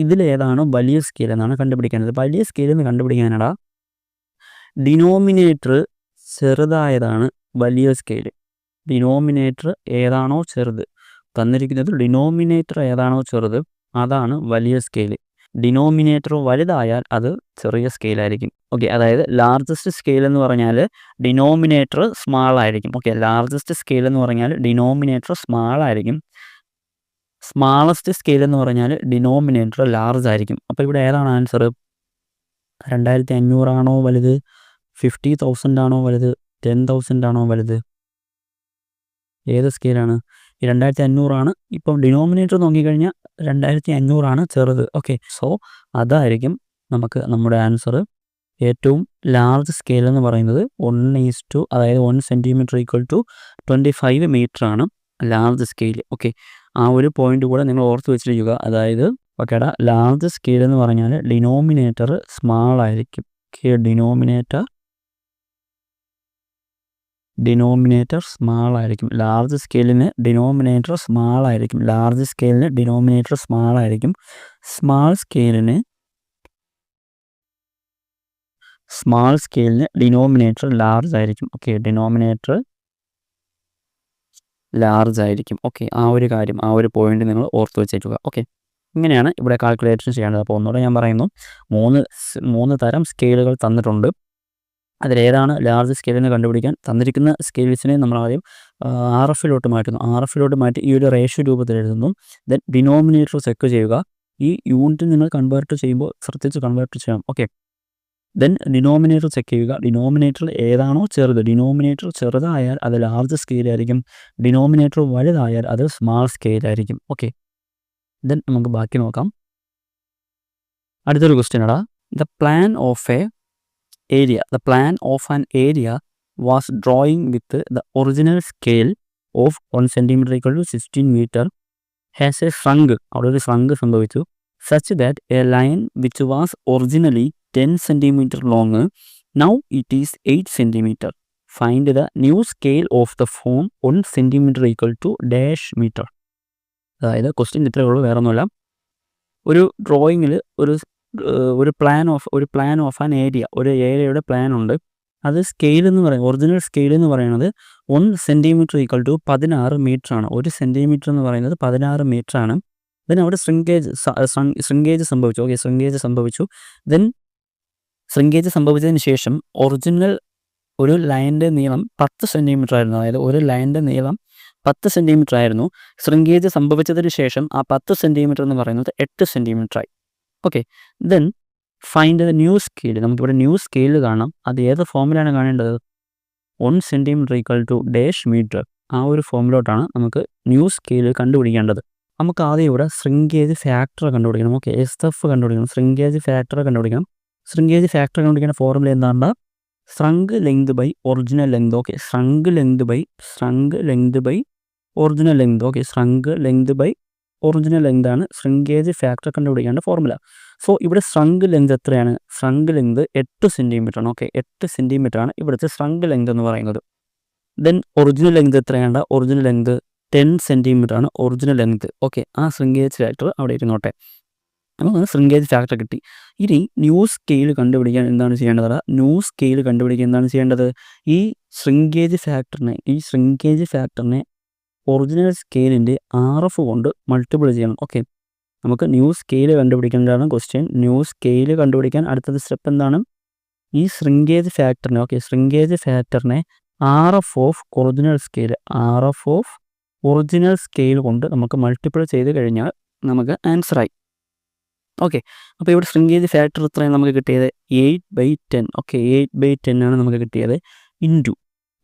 ഇതിലേതാണ് വലിയ സ്കെയിൽ എന്നാണ് കണ്ടുപിടിക്കേണ്ടത്. വലിയ സ്കെയിൽ എന്ന് കണ്ടുപിടിക്കാനടാ, ഡിനോമിനേറ്റർ ചെറുതായതാണ് വലിയ സ്കെയിൽ. ഡിനോമിനേറ്റർ ഏതാണോ ചെറുത്, തന്നിരിക്കുന്നത് ഡിനോമിനേറ്റർ ഏതാണോ ചെറുത് അതാണ് വലിയ സ്കെയിൽ. ഡിനോമിനേറ്റർ വലുതായാൽ അത് ചെറിയ സ്കെയിലായിരിക്കും. ഓക്കെ, അതായത് ലാർജസ്റ്റ് സ്കെയിൽ എന്ന് പറഞ്ഞാൽ ഡിനോമിനേറ്റർ സ്മാൾ ആയിരിക്കും. ഓക്കെ, ലാർജസ്റ്റ് സ്കെയിൽ എന്ന് പറഞ്ഞാൽ ഡിനോമിനേറ്റർ സ്മാൾ ആയിരിക്കും. സ്മാളസ്റ്റ് സ്കെയിൽ എന്ന് പറഞ്ഞാൽ ഡിനോമിനേറ്റർ ലാർജ് ആയിരിക്കും. അപ്പോൾ ഇവിടെ ഏതാണ് ആൻസർ? 2500 ആണോ വലുത്, 50,000 ആണോ വലുത്, 10,000 ആണോ വലുത്? ഏത് സ്കെയിലാണ്? ഈ 2500 ആണ്. ഇപ്പം ഡിനോമിനേറ്റർ നോക്കിക്കഴിഞ്ഞാൽ 2500 ആണ് ചെറുത്. ഓക്കെ, സോ അതായിരിക്കും നമുക്ക് നമ്മുടെ ആൻസർ. ഏറ്റവും ലാർജ് സ്കെയിൽ എന്ന് പറയുന്നത് 1:, അതായത് 1 സെൻറ്റിമീറ്റർ ഈക്വൽ ടു 25 മീറ്റർ ആണ് ലാർജ് സ്കെയിൽ. ഓക്കെ, ആ ഒരു പോയിന്റ് കൂടെ നിങ്ങൾ ഓർത്ത് വെച്ചിരിക്കുക. അതായത് ഓക്കേടാ, ലാർജ് സ്കെയിൽ എന്ന് പറഞ്ഞാൽ ഡിനോമിനേറ്റർ സ്മാൾ ആയിരിക്കും. ഡിനോമിനേറ്റർ സ്മാൾ ആയിരിക്കും. ലാർജ് സ്കെയിലിന് ഡിനോമിനേറ്റർ സ്മാൾ ആയിരിക്കും. സ്മാൾ സ്കെയിലിന് ഡിനോമിനേറ്റർ ലാർജ് ആയിരിക്കും. ഓക്കെ, ഡിനോമിനേറ്റർ ലാർജ് ആയിരിക്കും. ഓക്കെ, ആ ഒരു കാര്യം, ആ ഒരു പോയിന്റ് നിങ്ങൾ ഓർത്ത് വെച്ചേക്കുക. ഓക്കെ, ഇങ്ങനെയാണ് ഇവിടെ കാൽക്കുലേഷൻ ചെയ്യേണ്ടത്. അപ്പോൾ ഒന്നുകൂടെ ഞാൻ പറയുന്നു, 3 തരം സ്കെയിലുകൾ തന്നിട്ടുണ്ട്. അതിലേതാണ് ലാർജ് സ്കെയിലെന്ന് കണ്ടുപിടിക്കാൻ തന്നിരിക്കുന്ന സ്കെയിൽസിനെ നമ്മൾ ആദ്യം RFലോട്ട് മാറ്റി ഈ ഒരു റേഷ്യോ രൂപത്തിൽ എഴുതുന്നു. ദെൻ ഡിനോമിനേറ്റർ ചെക്ക് ചെയ്യുക. ഈ യൂണിറ്റ് നിങ്ങൾ കൺവേർട്ട് ചെയ്യുമ്പോൾ ശ്രദ്ധിച്ച് കൺവേർട്ട് ചെയ്യണം. ഓക്കെ, ദെൻ ഡിനോമിനേറ്റർ ചെക്ക് ചെയ്യുക. ഡിനോമിനേറ്റർ ഏതാണോ ചെറുത്, ഡിനോമിനേറ്റർ ചെറുതായാൽ അത് ലാർജ് സ്കെയിലായിരിക്കും, ഡിനോമിനേറ്റർ വലുതായാൽ അത് സ്മാൾ സ്കെയിലായിരിക്കും. ഓക്കെ, ദെൻ നമുക്ക് ബാക്കി നോക്കാം. അടുത്തൊരു ക്വസ്റ്റ്യൻ എടാ, the plan of an area was drawing with the original scale of 1 centimeter equal to 16 meter has a shrunk, അവിടെ ഒരു shrunk സംഭവിച്ചു, such that a line which was originally 10 centimeter long now it is 8 centimeter. Find the new scale of the form 1 centimeter equal to dash meter. അതായത് question ഇത്രയേ ഉള്ളൂ, വേറെ ഒന്നുമില്ല. ഒരു ഡ്രോയിങ്ങിൽ ഒരു പ്ലാൻ ഓഫ് ആൻ ഏരിയ, ഒരു ഏരിയയുടെ പ്ലാൻ ഉണ്ട്. അത് സ്കെയിൽ എന്ന് പറയുന്നത്, ഒറിജിനൽ സ്കെയിൽ എന്ന് പറയുന്നത് 1 സെൻറ്റിമീറ്റർ ഈക്വൽ ടു 16 മീറ്റർ ആണ്. 1 സെൻറ്റിമീറ്റർ എന്ന് പറയുന്നത് 16 മീറ്റർ ആണ്. ദെൻ അവിടെ ശൃംഗേജ് സംഭവിച്ചു. ഓക്കെ, ശൃംഗേജ് സംഭവിച്ചു. ദെൻ ശൃംഗേജ് സംഭവിച്ചതിന് ശേഷം ഒറിജിനൽ ഒരു ലൈനിൻ്റെ നീളം 10 സെൻറ്റിമീറ്റർ ആയിരുന്നു. അതായത് ഒരു ലൈനിൻ്റെ നീളം 10 സെൻറ്റിമീറ്റർ ആയിരുന്നു. ശൃംഗേജ് സംഭവിച്ചതിന് ശേഷം ആ 10 സെൻറ്റിമീറ്റർ എന്ന് പറയുന്നത് 8 സെൻറ്റിമീറ്റർ ആയി. Okay, then find the new scale. നമുക്കിവിടെ ന്യൂ സ്കെയിൽ കാണാം. അത് ഏത് ഫോമിലാണ് കാണേണ്ടത്? 1 centimetre equal to dash metre. ആ ഒരു ഫോമിലോട്ടാണ് നമുക്ക് ന്യൂ സ്കെയിൽ കണ്ടുപിടിക്കേണ്ടത്. നമുക്ക് ആദ്യം ഇവിടെ ശൃംഗേജ് ഫാക്ടർ കണ്ടുപിടിക്കണം. ഓക്കെ, SF കണ്ടുപിടിക്കണം. ശൃംഗേജ് ഫാക്ടർ കണ്ടുപിടിക്കണം. ശൃംഗേജ് ഫാക്ടർ കണ്ടുപിടിക്കുന്ന ഫോർമുല എന്താണ്? shrunk length by original length. Okay, shrunk length by original length. Okay, shrunk length by original length ആണ് ശൃംഗേജ് ഫാക്ടർ കണ്ടുപിടിക്കേണ്ട ഫോർമുല. സോ ഇവിടെ shrunk ലെങ്ത് എത്രയാണ്? shrunk ലെങ്ത് 8 സെൻറ്റിമീറ്റർ ആണ്. Okay, 8 centimetre ആണ് ഇവിടുത്തെ shrunk ലെങ്ത് എന്ന് പറയുന്നത്. ദെൻ ഒറിജിനൽ ലെങ്ത് എത്രയാണ്? Original length 10 centimetre ആണ് ഒറിജിനൽ ലെങ്ത്. ഓക്കെ, ആ ശൃംഗേജ് ഫാക്ടർ അവിടെ ഇരുന്നോട്ടെ. നമുക്ക് ശൃംഗേജ് ഫാക്ടർ കിട്ടി. ഇനി ന്യൂ സ്കെയിൽ കണ്ടുപിടിക്കാൻ എന്താണ് ചെയ്യേണ്ടത്? ഈ ശൃംഗേജ് ഫാക്ടറിനെ ഒറിജിനൽ സ്കെയിലിൻ്റെ RF കൊണ്ട് മൾട്ടിപ്പിൾ ചെയ്യണം. ഓക്കെ, നമുക്ക് ന്യൂ സ്കെയിൽ കണ്ടുപിടിക്കേണ്ടതാണ് ക്വസ്റ്റ്യൻ. ന്യൂ സ്കെയിൽ കണ്ടുപിടിക്കാൻ അടുത്തത് സ്റ്റെപ്പ് എന്താണ്? ഈ ശൃംഗേജ് ഫാക്ടറിനെ RF ഓഫ് ഒറിജിനൽ സ്കെയിൽ കൊണ്ട് നമുക്ക് മൾട്ടിപ്പിൾ ചെയ്ത് കഴിഞ്ഞാൽ നമുക്ക് ആൻസറായി. ഓക്കെ, അപ്പോൾ ഇവിടെ ശൃംഗേജ് ഫാക്ടർ എത്രയാണ് നമുക്ക് കിട്ടിയത്? 8/10. ഓക്കെ, 8/10 ആണ് നമുക്ക് കിട്ടിയത്. ഇൻറ്റു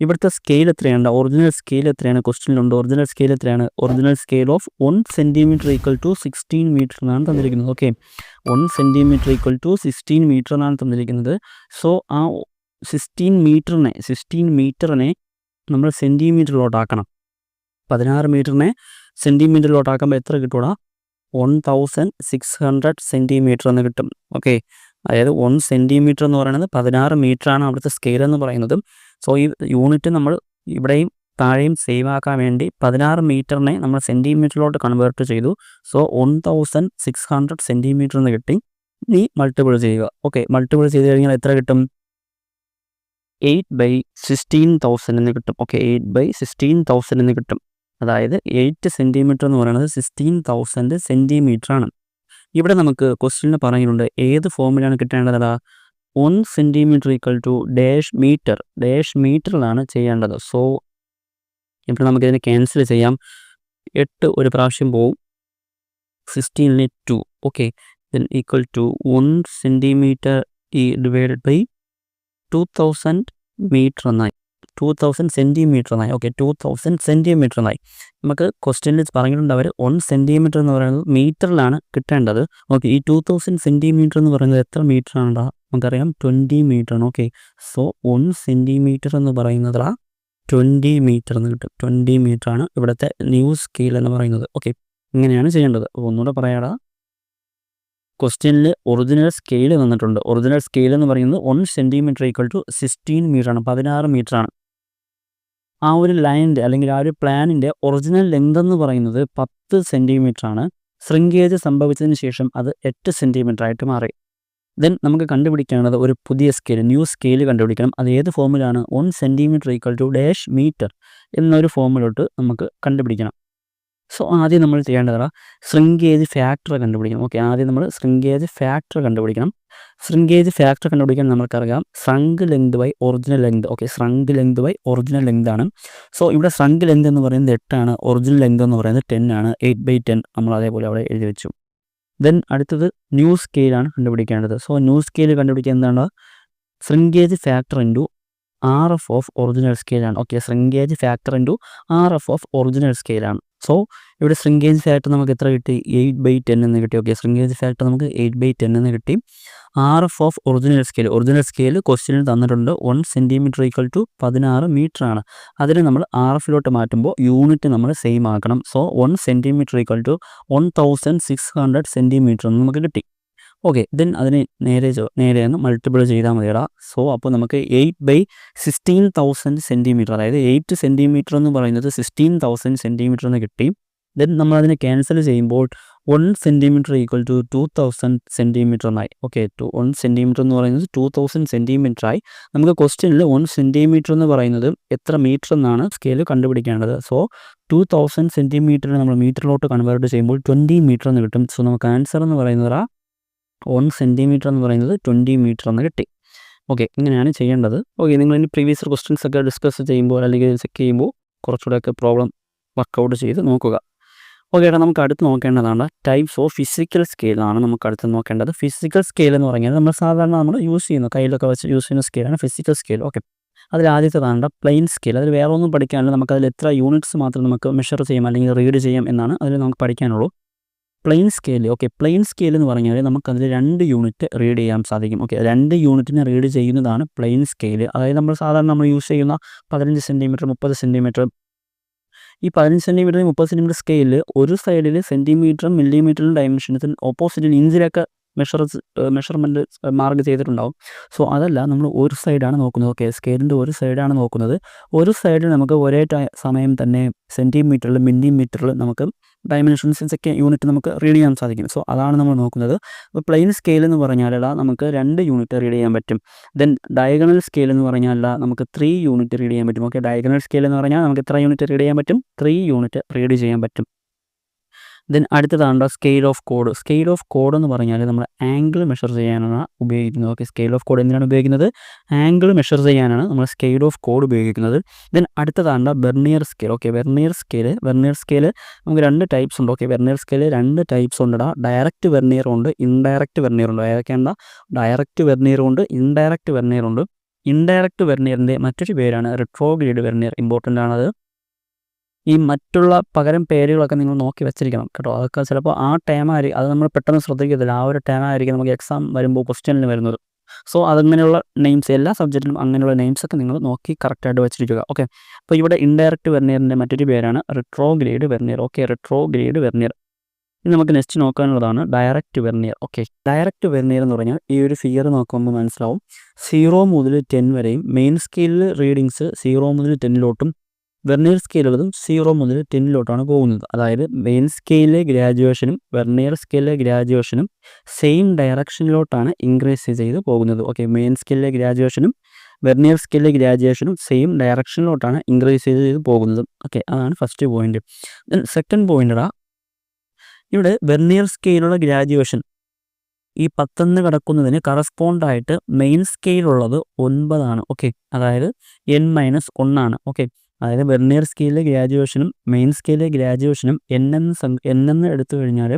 ഇവിടുത്തെ സ്കെയിൽ എത്രയാണ്? ഒറിജിനൽ സ്കെയിൽ എത്രയാണ്? ക്വസ്റ്റ്യനിലുണ്ട്. ഒറിജിനൽ സ്കെയിൽ എത്രയാണ്? Original scale of 1 centimetre equal to 16 metre എന്നാണ് തന്നിരിക്കുന്നത്. Okay, 1 centimetre equal to 16 metre എന്നാണ് തന്നിരിക്കുന്നത്. സോ ആ 16 മീറ്ററിനെ നമ്മൾ സെൻറ്റിമീറ്ററിലോട്ടാക്കണം. 16 മീറ്ററിനെ സെൻറ്റിമീറ്ററിലോട്ടാക്കുമ്പോൾ എത്ര കിട്ടൂടാ? 1600 സെൻറ്റിമീറ്റർ എന്ന് കിട്ടും. ഓക്കെ, അതായത് 1 സെൻറ്റിമീറ്റർ എന്ന് പറയുന്നത് 16 മീറ്ററാണ് അവിടുത്തെ സ്കെയിൽ എന്ന് പറയുന്നത്. സോ ഈ യൂണിറ്റ് നമ്മൾ ഇവിടെയും താഴെയും സേവ് ആക്കാൻ വേണ്ടി 16 മീറ്ററിനെ നമ്മൾ സെൻറ്റിമീറ്ററിലോട്ട് കൺവേർട്ട് ചെയ്തു. സോ 1600 സെൻറ്റിമീറ്റർ എന്ന് കിട്ടി. ഇനി മൾട്ടിപ്പിൾ ചെയ്യുക. ഓക്കെ, മൾട്ടിപ്പിൾ ചെയ്ത് കഴിഞ്ഞാൽ എത്ര കിട്ടും? 8/16,000 എന്ന് കിട്ടും. ഓക്കെ, 8/16,000 എന്ന് കിട്ടും. അതായത് 8 സെൻറ്റിമീറ്റർ എന്ന് പറയുന്നത് 16,000 സെൻറ്റിമീറ്റർ ആണ്. ഇവിടെ നമുക്ക് ക്വസ്റ്റ്യനിൽ പറഞ്ഞിട്ടുണ്ട് ഏത് ഫോമിലാണ് കിട്ടേണ്ടത്? 1 സെൻറ്റിമീറ്റർ ഈക്വൽ ടു ഡാഷ് മീറ്ററിലാണ് ചെയ്യേണ്ടത്. സോ ഇവിടെ നമുക്കിതിനെ ക്യാൻസൽ ചെയ്യാം. 8 ഒരു പ്രാവശ്യം പോവും, 16 2. Okay, then equal to 1 centimetre ഈ ഡിവൈഡഡ് ബൈ 2000 മീറ്റർ എന്നായി, 2000 സെൻറ്റിമീറ്റർ എന്നായി. ഓക്കെ, 2000 സെൻറ്റിമീറ്റർ എന്നായി. നമുക്ക് ക്വസ്റ്റ്യനിൽ പറഞ്ഞിട്ടുണ്ട് അവർ 1 സെൻറ്റിമീറ്റർ എന്ന് പറയുന്നത് മീറ്ററിലാണ് കിട്ടേണ്ടത്. ഓക്കെ, ഈ 2000 സെൻറ്റിമീറ്റർ എന്ന് പറയുന്നത് എത്ര മീറ്റർ ആണോ? നമുക്കറിയാം 20 മീറ്റർ ആണ്. ഓക്കെ, സോ 1 സെൻറ്റിമീറ്റർ എന്ന് പറയുന്നത് 20 മീറ്റർ എന്ന് കിട്ടും. 20 മീറ്റർ ആണ് ഇവിടുത്തെ ന്യൂ സ്കെയിൽ എന്ന് പറയുന്നത്. ഓക്കെ, ഇങ്ങനെയാണ് ചെയ്യേണ്ടത്. ഒന്നുകൂടെ പറയാടാ, ക്വസ്റ്റ്യനിൽ ഒറിജിനൽ സ്കെയിൽ വന്നിട്ടുണ്ട്. ഒറിജിനൽ സ്കെയിൽ എന്ന് പറയുന്നത് 1 സെൻറ്റിമീറ്റർ ഈക്വൽ ടു 16 മീറ്റർ ആണ്, 16 മീറ്റർ ആണ്. ആ ഒരു ലൈനിൻ്റെ അല്ലെങ്കിൽ ആ ഒരു പ്ലാനിൻ്റെ ഒറിജിനൽ ലെങ്ത് എന്ന് പറയുന്നത് 10 സെൻറ്റിമീറ്റർ ആണ്. ശ്രിങ്കേജ് സംഭവിച്ചതിന് ശേഷം അത് 8 സെൻറ്റിമീറ്റർ ആയിട്ട് മാറി. ദെൻ നമുക്ക് കണ്ടുപിടിക്കേണ്ടത് ഒരു പുതിയ സ്കെയിൽ, ന്യൂ സ്കെയിൽ കണ്ടുപിടിക്കണം. അത് ഏത് ഫോമിലാണ്? 1 centimetre equal to dash metre എന്നൊരു ഫോമിലോട്ട് നമുക്ക് കണ്ടുപിടിക്കണം. സോ ആദ്യം നമ്മൾ ചെയ്യേണ്ടതാണ് ശ്രിങ്കേജ് ഫാക്ടർ കണ്ടുപിടിക്കണം. ഓക്കെ, ആദ്യം നമ്മൾ ശ്രിങ്കേജ് ഫാക്ടർ കണ്ടുപിടിക്കണം. ശ്രിങ്കേജ് ഫാക്ടർ കണ്ടുപിടിക്കാൻ നമുക്കറിയാം shrunk length by original length. Okay, shrunk length by original length ആണ്. സോ ഇവിടെ ശ്രങ്ക് ലെങ്ത് എന്ന് പറയുന്നത് 8 ആണ്, ഒറിജിനൽ ലെങ്ത് എന്ന് പറയുന്നത് 10 ആണ്. 8/10 നമ്മൾ അതേപോലെ അവിടെ എഴുതി വെച്ചു. ദെൻ അടുത്തത് ന്യൂ സ്കെയിലാണ് കണ്ടുപിടിക്കേണ്ടത്. സോ ന്യൂ സ്കെയിൽ കണ്ടുപിടിക്കുക എന്താണ്? Shrinkage factor into RF of original സ്കെയിലാണ്. Okay, shrinkage factor into RF of original സ്കെയിലാണ്. സോ ഇവിടെ ശ്രിങ്കേജ് ഫാക്ടർ നമുക്ക് എത്ര കിട്ടി? 8/10 എന്ന് കിട്ടി. ഓക്കെ, ശ്രിങ്കേജ് ഫാക്ടർ നമുക്ക് 8/10 എന്ന് കിട്ടി. RF ഓഫ് ഒറിജിനൽ സ്കെയിൽ ക്വസ്റ്റ്യനിൽ തന്നിട്ടുണ്ട് 1 സെൻറ്റിമീറ്റർ ഈക്വൽ ടു 16 മീറ്റർ ആണ്. അതിനെ നമ്മൾ RFലോട്ട് മാറ്റുമ്പോൾ യൂണിറ്റ് നമ്മൾ സെയിം ആക്കണം. So 1 centimetre equal to 1600 centimetre എന്ന് നമുക്ക് കിട്ടി. ഓക്കെ, ദെൻ അതിന് നേരെ ഒന്ന് മൾട്ടിപ്പിൾ ചെയ്താൽ മതിയടാ. സോ അപ്പോൾ നമുക്ക് 8/16,000 സെൻറ്റിമീറ്റർ, അതായത് 8 സെൻറ്റിമീറ്റർ എന്ന് പറയുന്നത് 16,000 സെൻറ്റിമീറ്റർ എന്ന് കിട്ടി. ദെൻ നമ്മളതിനെ ക്യാൻസൽ ചെയ്യുമ്പോൾ 1 സെൻറ്റിമീറ്റർ ഈക്വൽ ടു 2000 സെൻറ്റിമീറ്റർ എന്നായി. ഓക്കെ, 1 സെൻറ്റിമീറ്റർ എന്ന് പറയുന്നത് 2000 സെൻറ്റിമീറ്റർ ആയി. നമുക്ക് ക്വസ്റ്റ്യനിൽ 1 സെൻറ്റിമീറ്റർ എന്ന് പറയുന്നത് എത്ര മീറ്റർ എന്നാണ് സ്കെയിൽ കണ്ടുപിടിക്കേണ്ടത്. സോ 2000 സെൻറ്റിമീറ്ററിന് നമ്മൾ മീറ്ററിലോട്ട് കൺവേർട്ട് ചെയ്യുമ്പോൾ 20 മീറ്റർ എന്ന് കിട്ടും. സോ നമുക്ക് ആൻസർ എന്ന് പറയുന്നത് 1 സെൻറ്റിമീറ്റർ എന്ന് പറയുന്നത് 20 മീറ്റർ എന്ന് കിട്ടി. ഓക്കെ, ഇങ്ങനെയാണ് ചെയ്യേണ്ടത്. ഓക്കെ, നിങ്ങൾ ഇനി പ്രീവിയസ് ക്വസ്റ്റ്യൻസ് ഒക്കെ ഡിസ്കസ് ചെയ്യുമ്പോൾ അല്ലെങ്കിൽ ചെക്ക് ചെയ്യുമ്പോൾ കുറച്ചുകൂടെയൊക്കെ പ്രോബ്ലം വർക്കൗട്ട് ചെയ്ത് നോക്കുക. ഓക്കെ ഏട്ടാ, നമുക്ക് അടുത്ത് നോക്കേണ്ടതാണ് ടൈപ്സ് ഓഫ് ഫിസിക്കൽ സ്കെയിലാണ് നമുക്ക് അടുത്ത് നോക്കേണ്ടത്. ഫിസിക്കൽ സ്കെയിൽ എന്ന് പറഞ്ഞാൽ നമ്മൾ സാധാരണ നമ്മൾ യൂസ് ചെയ്യുന്ന കയ്യിലൊക്കെ വെച്ച് യൂസ് ചെയ്യുന്ന സ്കെയിലാണ് ഫിസിക്കൽ സ്കെയിൽ. ഓക്കെ, അതിൽ ആദ്യത്തേതാണ് പ്ലെയിൻ സ്കെയിൽ. അതിൽ വേറെ ഒന്നും പഠിക്കാനില്ല, നമുക്കതിൽ എത്ര യൂണിറ്റ്സ് മാത്രം നമുക്ക് മെഷർ ചെയ്യാം അല്ലെങ്കിൽ റീഡ് ചെയ്യാം എന്നാണ് അതിൽ നമുക്ക് പഠിക്കാനുള്ളൂ. Plain scale. Okay, plain scale എന്ന് പറഞ്ഞാൽ നമുക്കതിൽ 2 യൂണിറ്റ് റീഡ് ചെയ്യാൻ സാധിക്കും. ഓക്കെ, 2 യൂണിറ്റിനെ റീഡ് ചെയ്യുന്നതാണ് പ്ലെയിൻ സ്കെയിൽ. അതായത് നമ്മൾ സാധാരണ നമ്മൾ യൂസ് ചെയ്യുന്ന 15 സെൻറ്റിമീറ്റർ 30 സെൻറ്റിമീറ്റർ, ഈ 15 സെൻറ്റിമീറ്റർ 30 സെൻറ്റിമീറ്റർ സ്കെയിലിൽ ഒരു സൈഡിൽ സെൻറ്റിമീറ്ററും മില്ലിമീറ്ററിലും ഡയമെൻഷൻസിൽ ഓപ്പോസിറ്റിൽ ഇഞ്ചിലൊക്കെ മെഷർമെൻറ്റ് മാർക്ക് ചെയ്തിട്ടുണ്ടാവും. സോ അതല്ല, നമ്മൾ ഒരു സൈഡാണ് നോക്കുന്നത്. ഓക്കെ, സ്കെയിലിൻ്റെ ഒരു സൈഡാണ് നോക്കുന്നത്. ഒരു സൈഡിൽ നമുക്ക് ഒരേ സമയം തന്നെ സെൻറ്റിമീറ്ററിൽ മില്ലിമീറ്ററിൽ നമുക്ക് ഡയമെൻഷൻസൊക്കെ യൂണിറ്റ് നമുക്ക് റീഡ് ചെയ്യാൻ സാധിക്കും. സോ അതാണ് നമ്മൾ നോക്കുന്നത്. അപ്പോൾ പ്ലെയിൻ സ്കെയിൽ എന്ന് പറഞ്ഞാൽ നമുക്ക് 2 യൂണിറ്റ് റീഡ് ചെയ്യാൻ പറ്റും. ദെൻ ഡയഗണൽ സ്കെയിൽ എന്ന് പറഞ്ഞാൽ നമുക്ക് 3 യൂണിറ്റ് റീഡ് ചെയ്യാൻ പറ്റും. ഓക്കെ, ഡയഗണൽ സ്കെയിൽ എന്ന് പറഞ്ഞാൽ നമുക്ക് എത്ര യൂണിറ്റ് റീഡ് ചെയ്യാൻ പറ്റും? 3 യൂണിറ്റ് റീഡ് ചെയ്യാൻ പറ്റും. ദെൻ അടുത്തതാണ് scale of code. Scale of code എന്ന് പറഞ്ഞാൽ നമ്മൾ ആംഗിൾ മെഷർ ചെയ്യാനാണ് ഉപയോഗിക്കുന്നത്. ഓക്കെ, സ്കെയിൽ ഓഫ് കോഡ് എന്തിനാണ് ഉപയോഗിക്കുന്നത്? ആംഗിൾ മെഷർ ചെയ്യാനാണ് നമ്മൾ സ്കെയിൽ ഓഫ് കോഡ് ഉപയോഗിക്കുന്നത്. ദെൻ അടുത്തതാണ് vernier scale. Okay, vernier scale നമുക്ക് 2 ടൈപ്സ് ഉണ്ട്. ഓക്കെ, വെർനിയർ സ്കെയിൽ 2 ടൈപ്സ് ഉണ്ട്. ഡയറക്റ്റ് വെർനിയർ ഉണ്ട്, ഇൻഡയറക്റ്റ് വെർനിയർ ഉണ്ട്. ഏതൊക്കെയാണ്? ഡയറക്റ്റ് വെർനിയർ ഉണ്ട്, ഇൻഡയറക്റ്റ് വെർനിയർ ഉണ്ട്. ഇൻഡയറക്റ്റ് വെർനിയറിൻ്റെ മറ്റൊരു പേരാണ് റിട്രോഗ്രേഡ് വെർനിയർ. ഇമ്പോർട്ടൻ്റ് ആണത്. ഈ മറ്റുള്ള പകരം പേരുകളൊക്കെ നിങ്ങൾ നോക്കി വെച്ചിരിക്കണം കേട്ടോ. അതൊക്കെ ചിലപ്പോൾ ആ ടേമായിരിക്കും, അത് നമ്മൾ പെട്ടെന്ന് ശ്രദ്ധിക്കത്തില്ല. ആ ഒരു ടേമായിരിക്കും നമുക്ക് എക്സാം വരുമ്പോൾ ക്വസ്റ്റ്യനിൽ വരുന്നത്. സോ അതങ്ങനെയുള്ള നെയിംസ്, എല്ലാ സബ്ജക്റ്റിലും അങ്ങനെയുള്ള നെയിംസൊക്കെ നിങ്ങൾ നോക്കി കറക്റ്റായിട്ട് വെച്ചിരിക്കുക. ഓക്കെ, അപ്പോൾ ഇവിടെ ഇൻഡയറക്റ്റ് വെർനിയറിൻ്റെ മറ്റൊരു പേരാണ് retrograde vernier. Okay, retrograde vernier. ഇനി നമുക്ക് നെക്സ്റ്റ് നോക്കാനുള്ളതാണ് direct vernier. Okay, direct vernier എന്ന് പറഞ്ഞാൽ ഈ ഒരു ഫിഗർ നോക്കുമ്പോൾ മനസ്സിലാവും 0 മുതൽ 10 വരെയും മെയിൻ സ്കെയിലിൽ റീഡിങ്സ് 0 മുതൽ 10ലോട്ടും വെർനിയർ സ്കെയിലുള്ളതും 0 മുതൽ 10ലോട്ടാണ് പോകുന്നത്. അതായത് മെയിൻ സ്കെയിലിലെ ഗ്രാജുവേഷനും വെർനിയർ സ്കെയിലിലെ ഗ്രാജുവേഷനും സെയിം ഡയറക്ഷനിലോട്ടാണ് ഇൻക്രീസ് ചെയ്ത് പോകുന്നത്. ഓക്കെ, മെയിൻ സ്കെയിലിലെ ഗ്രാജുവേഷനും വെർനിയർ സ്കെയിലിലെ ഗ്രാജുവേഷനും സെയിം ഡയറക്ഷനിലോട്ടാണ് ഇൻക്രീസ് ചെയ്ത് പോകുന്നത്. ഓക്കെ, അതാണ് first point. Then second point, ഇവിടെ വെർനിയർ സ്കെയിലുള്ള ഗ്രാജുവേഷൻ ഈ 10 കിടക്കുന്നതിന് കറസ്പോണ്ടായിട്ട് മെയിൻ സ്കെയിലുള്ളത് 9 ആണ്. ഓക്കെ, അതായത് n-1 ആണ്. ഓക്കെ, അതായത് വെർനിയർ സ്കെയിലിലെ ഗ്രാജുവേഷനും മെയിൻ സ്കെയിലിലെ ഗ്രാജുവേഷനും n എന്ന് എടുത്തു കഴിഞ്ഞാൽ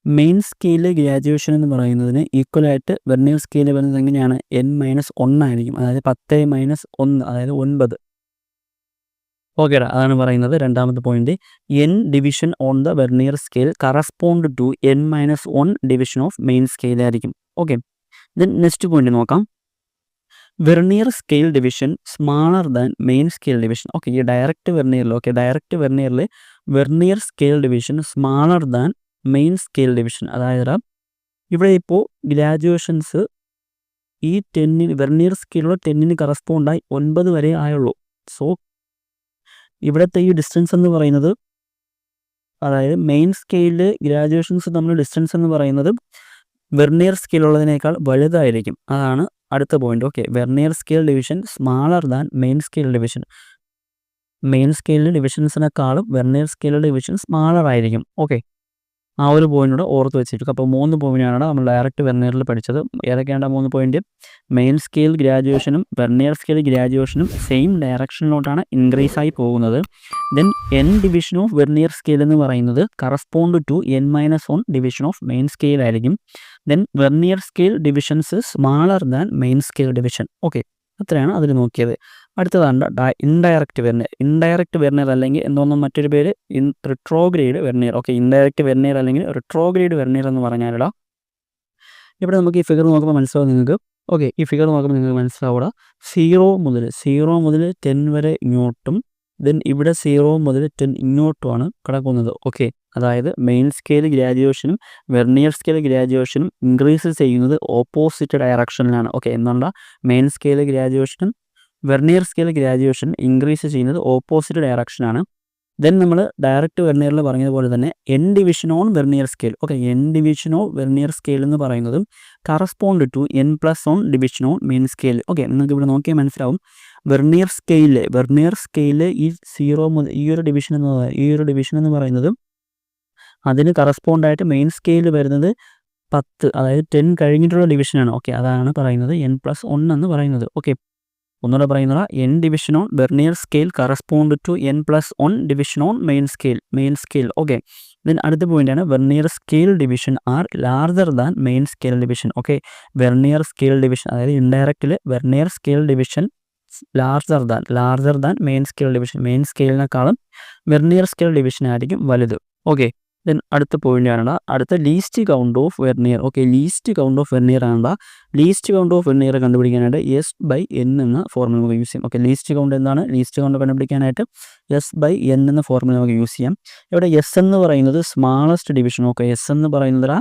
മെയിൻ സ്കെയിൽ ഗ്രാജുവേഷൻ എന്ന് പറയുന്നതിന് ഈക്വലായിട്ട് വെർനിയർ സ്കെയിൽ വരുന്നത് എങ്ങനെയാണ് n-1 ആയിരിക്കും. അതായത് 10-1 അതായത് 9. ഓക്കേടാ, അതാണ് പറയുന്നത് രണ്ടാമത്തെ point. n division on the vernier scale correspond to n-1 division of main scale ആയിരിക്കും. ഓക്കെ, ദെൻ നെക്സ്റ്റ് പോയിന്റ് നോക്കാം. Vernier scale division smaller than main scale division. Okay, ഈ ഡയറക്റ്റ് വെർനിയറിൽ vernier scale division smaller than main scale division. അതായത് ഇവിടെ ഇപ്പോൾ graduations ഈ 10 vernier സ്കെയിലുള്ള 10 കറസ്പോണ്ടായി 9 വരെ ആയുള്ളൂ. സോ ഇവിടുത്തെ ഈ ഡിസ്റ്റൻസ് എന്ന് പറയുന്നത്, അതായത് മെയിൻ സ്കെയിലിൽ ഗ്രാജുവേഷൻസ് തമ്മിൽ ഡിസ്റ്റൻസ് എന്ന് പറയുന്നത് വെർനിയർ സ്കെയിലുള്ളതിനേക്കാൾ വലുതായിരിക്കും. അതാണ് അടുത്ത point. Okay, vernier scale division smaller than main scale division. Main സ്കെയിലിൽ ഡിവിഷൻസിനേക്കാളും വെർനിയർ സ്കെയിലിൽ ഡിവിഷൻ സ്മാളർ ആയിരിക്കും. ഓക്കെ, ആ ഒരു പോയിന്റൂടെ ഓർത്ത് വെച്ചിരിക്കും. അപ്പോൾ 3 പോയിന്റാണ് നമ്മൾ ഡയറക്റ്റ് വെർനിയറിൽ പഠിച്ചത്. ഏതൊക്കെയാണ് 3 പോയിന്റ്? മെയിൻ സ്കെയിൽ ഗ്രാജുവേഷനും വെർനിയർ സ്കെയിൽ ഗ്രാജുവേഷനും സെയിം ഡയറക്ഷനിലോട്ടാണ് ഇൻക്രീസ് ആയി പോകുന്നത്. Then n division of vernier scale എന്ന് പറയുന്നത് correspond to n-1 division of main scale ആയിരിക്കും. Then vernier scale divisions smaller than main scale division. Okay, അത്രയാണ് അതിൽ നോക്കിയത്. അടുത്തതാണ് ഇൻഡയറക്റ്റ് വെർനിയർ അല്ലെങ്കിൽ എന്തോന്നും മറ്റൊരു പേര് retrograde vernier. Okay, indirect vernier അല്ലെങ്കിൽ റിട്രോഗ്രേഡ് വെർനിയർ എന്ന് പറഞ്ഞാലുള്ള ഇവിടെ നമുക്ക് ഈ ഫിഗർ നോക്കുമ്പോൾ മനസ്സിലാവും നിങ്ങൾക്ക്. ഓക്കെ, ഈ ഫിഗർ നോക്കുമ്പോൾ നിങ്ങൾക്ക് മനസ്സിലാവുക 0 മുതൽ 10 വരെ ഇങ്ങോട്ടും, ദെൻ ഇവിടെ 0 മുതൽ 10 ഇങ്ങോട്ടുമാണ് കിടക്കുന്നത്. ഓക്കെ, അതായത് മെയിൻ സ്കെയിൽ ഗ്രാജുവേഷനും വെർനിയർ സ്കെയിൽ ഗ്രാജുവേഷനും ഇൻക്രീസ് ചെയ്യുന്നത് ഓപ്പോസിറ്റ് ഡയറക്ഷനിലാണ്. ഓക്കെ, എന്നുള്ള മെയിൻ സ്കെയിൽ ഗ്രാജുവേഷനും വെർനിയർ സ്കെയിൽ ഗ്രാജുവേഷൻ ഇൻക്രീസ് ചെയ്യുന്നത് ഓപ്പോസിറ്റ് ഡയറക്ഷനാണ്. ദെൻ നമ്മൾ ഡയറക്റ്റ് വെർനിയറിൽ പറഞ്ഞതുപോലെ തന്നെ n division on vernier scale. Okay, n division on vernier scale എന്ന് പറയുന്നതും correspond to n+1 division on main scale. Okay, നിങ്ങൾക്ക് ഇവിടെ നോക്കിയാൽ മനസ്സിലാവും. വെർനിയർ സ്കെയിലിൽ ഈ 0 മുതൽ ഈ ഒരു ഡിവിഷൻ എന്ന് പറയുന്നത് അതിന് കറസ്പോണ്ടായിട്ട് മെയിൻ സ്കെയിൽ വരുന്നത് 10, അതായത് 10 കഴിഞ്ഞിട്ടുള്ള ഡിവിഷനാണ്. ഓക്കെ, അതാണ് പറയുന്നത് n+1 എന്ന് പറയുന്നത്. ഓക്കെ, ഒന്നുകൂടെ പറയുന്നത് n division on vernier scale correspond to n+1 division on main scale. Okay, then അടുത്ത പോയിന്റാണ് vernier scale division are larger than main scale division. Okay, vernier scale division അതായത് ഇൻഡയറക്റ്റിൽ vernier scale division larger than main scale division. Main സ്കെയിലിനേക്കാളും vernier scale division ആയിരിക്കും വലുത്. Okay, then അടുത്ത പോയിന്റാണ് അടുത്ത least count of vernier. Okay, least count of vernier ആണ്. Least count of vernier കണ്ടുപിടിക്കാനായിട്ട് S/n എന്ന ഫോർമുല നമുക്ക് യൂസ് ചെയ്യാം. ഓക്കെ, ലീസ്റ്റ് കൗണ്ട് എന്താണ്? ലീസ്റ്റ് കൗണ്ട് കണ്ടുപിടിക്കാനായിട്ട് S/n എന്ന ഫോർമുല നമുക്ക് യൂസ് ചെയ്യാം. ഇവിടെ S എന്ന് പറയുന്നത് സ്മാളസ്റ്റ് ഡിവിഷൻ. ഓക്കെ, S എന്ന് പറയുന്നത്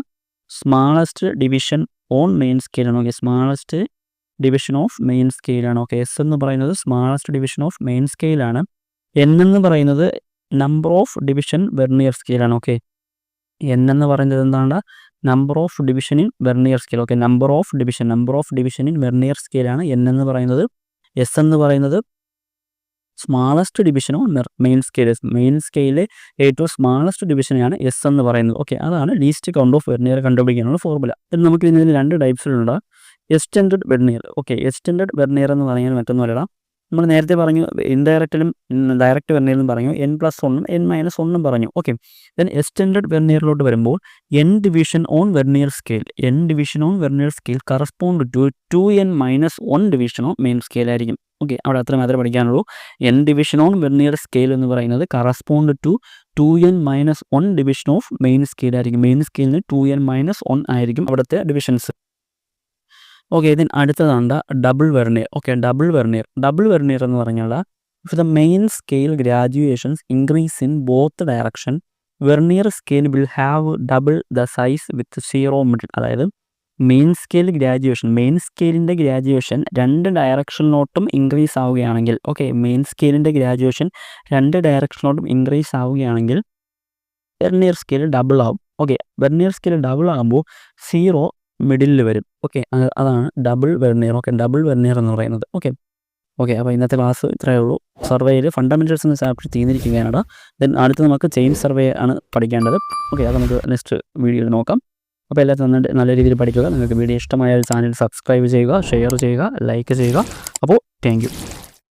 സ്മാളസ്റ്റ് ഡിവിഷൻ ഓൺ മെയിൻ സ്കെയിലാണ്. Okay, smallest division of main സ്കെയിലാണ്. ഓക്കെ, S എന്ന് പറയുന്നത് സ്മാളസ്റ്റ് ഡിവിഷൻ ഓഫ് മെയിൻ സ്കെയിലാണ്. n എന്ന് പറയുന്നത് നമ്പർ ഓഫ് ഡിവിഷൻ വെർനിയർ സ്കെയിലാണ്. ഓക്കെ, n എന്ന് പറയുന്നത് എന്താണ്? Number of division in vernier scale. Okay, number of division in vernier സ്കെയിലാണ് n എന്ന് പറയുന്നത്. S എന്ന് പറയുന്നത് സ്മാളസ്റ്റ് ഡിവിഷൻ ഓൺ മെയിൻ സ്കെയിലിലെ ഏറ്റവും സ്മാളസ്റ്റ് ഡിവിഷനെയാണ് S എന്ന് പറയുന്നത്. ഓക്കെ, അതാണ് ലീസ്റ്റ് കൗണ്ട് ഓഫ് വെർനിയർ കണ്ടുപിടിക്കാനുള്ള ഫോർമുല. നമുക്ക് ഇതിന് 2 ടൈപ്സിലുണ്ട്. Extended vernier. Okay, extended vernier എന്ന് പറഞ്ഞാൽ മറ്റൊന്നുമല്ല, നമ്മൾ നേരത്തെ പറഞ്ഞു ഇൻഡയറക്റ്റിലും ഡയറക്റ്റ് വെർനിയറിലും പറഞ്ഞു n+1 n-1 പറഞ്ഞു. ഓക്കെ, ദെൻ എക്സ്റ്റെൻഡഡ് വെർനിയറിലോട്ട് വരുമ്പോൾ n division on vernier scale correspond to 2n-1 division on main scale ആയിരിക്കും. ഓക്കെ, അവിടെ അത്ര മാത്രമേ പഠിക്കാനുള്ളൂ. n division on vernier scale എന്ന് പറയുന്നത് correspond to 2n-1 division of main scale ആയിരിക്കും. മെയിൻ സ്കെയിലിന് 2n-1 ആയിരിക്കും അവിടുത്തെ ഡിവിഷൻസ്. ഓക്കെ, ദെൻ അടുത്തതാണ് double vernier. Okay, double vernier എന്ന് പറഞ്ഞാൽ if the main scale graduations increase in both direction vernier scale will have double the size with 0 middle. അതായത് main സ്കെയിലിൻ്റെ graduation 2 ഡയറക്ഷനിലോട്ടും increase ആവുകയാണെങ്കിൽ, okay, main സ്കെയിലിൻ്റെ graduation 2 ഡയറക്ഷനിലോട്ടും increase ആവുകയാണെങ്കിൽ vernier scale double ആവും. Okay, vernier scale double ആകുമ്പോൾ 0 മിഡിലിൽ വരും. Okay, അതാണ് double vernier. Okay, double vernier എന്ന് പറയുന്നത്. Okay, അപ്പോൾ ഇന്നത്തെ ക്ലാസ് ഇത്രയേ ഉള്ളൂ. സർവേയിൽ ഫണ്ടമെൻറ്റൽസ് എന്ന ചാപ്റ്റർ ചെയ്തിരിക്കുകയാണ്. ദെൻ അടുത്ത് നമുക്ക് ചെയിൻ സർവേ ആണ് പഠിക്കേണ്ടത്. ഓക്കെ, അത് നമുക്ക് നെക്സ്റ്റ് വീഡിയോയിൽ നോക്കാം. അപ്പോൾ എല്ലാവരും നല്ല രീതിയിൽ പഠിക്കുക. നിങ്ങൾക്ക് വീഡിയോ ഇഷ്ടമായ ചാനൽ സബ്സ്ക്രൈബ് ചെയ്യുക, ഷെയർ ചെയ്യുക, ലൈക്ക് ചെയ്യുക. അപ്പോൾ താങ്ക് യു.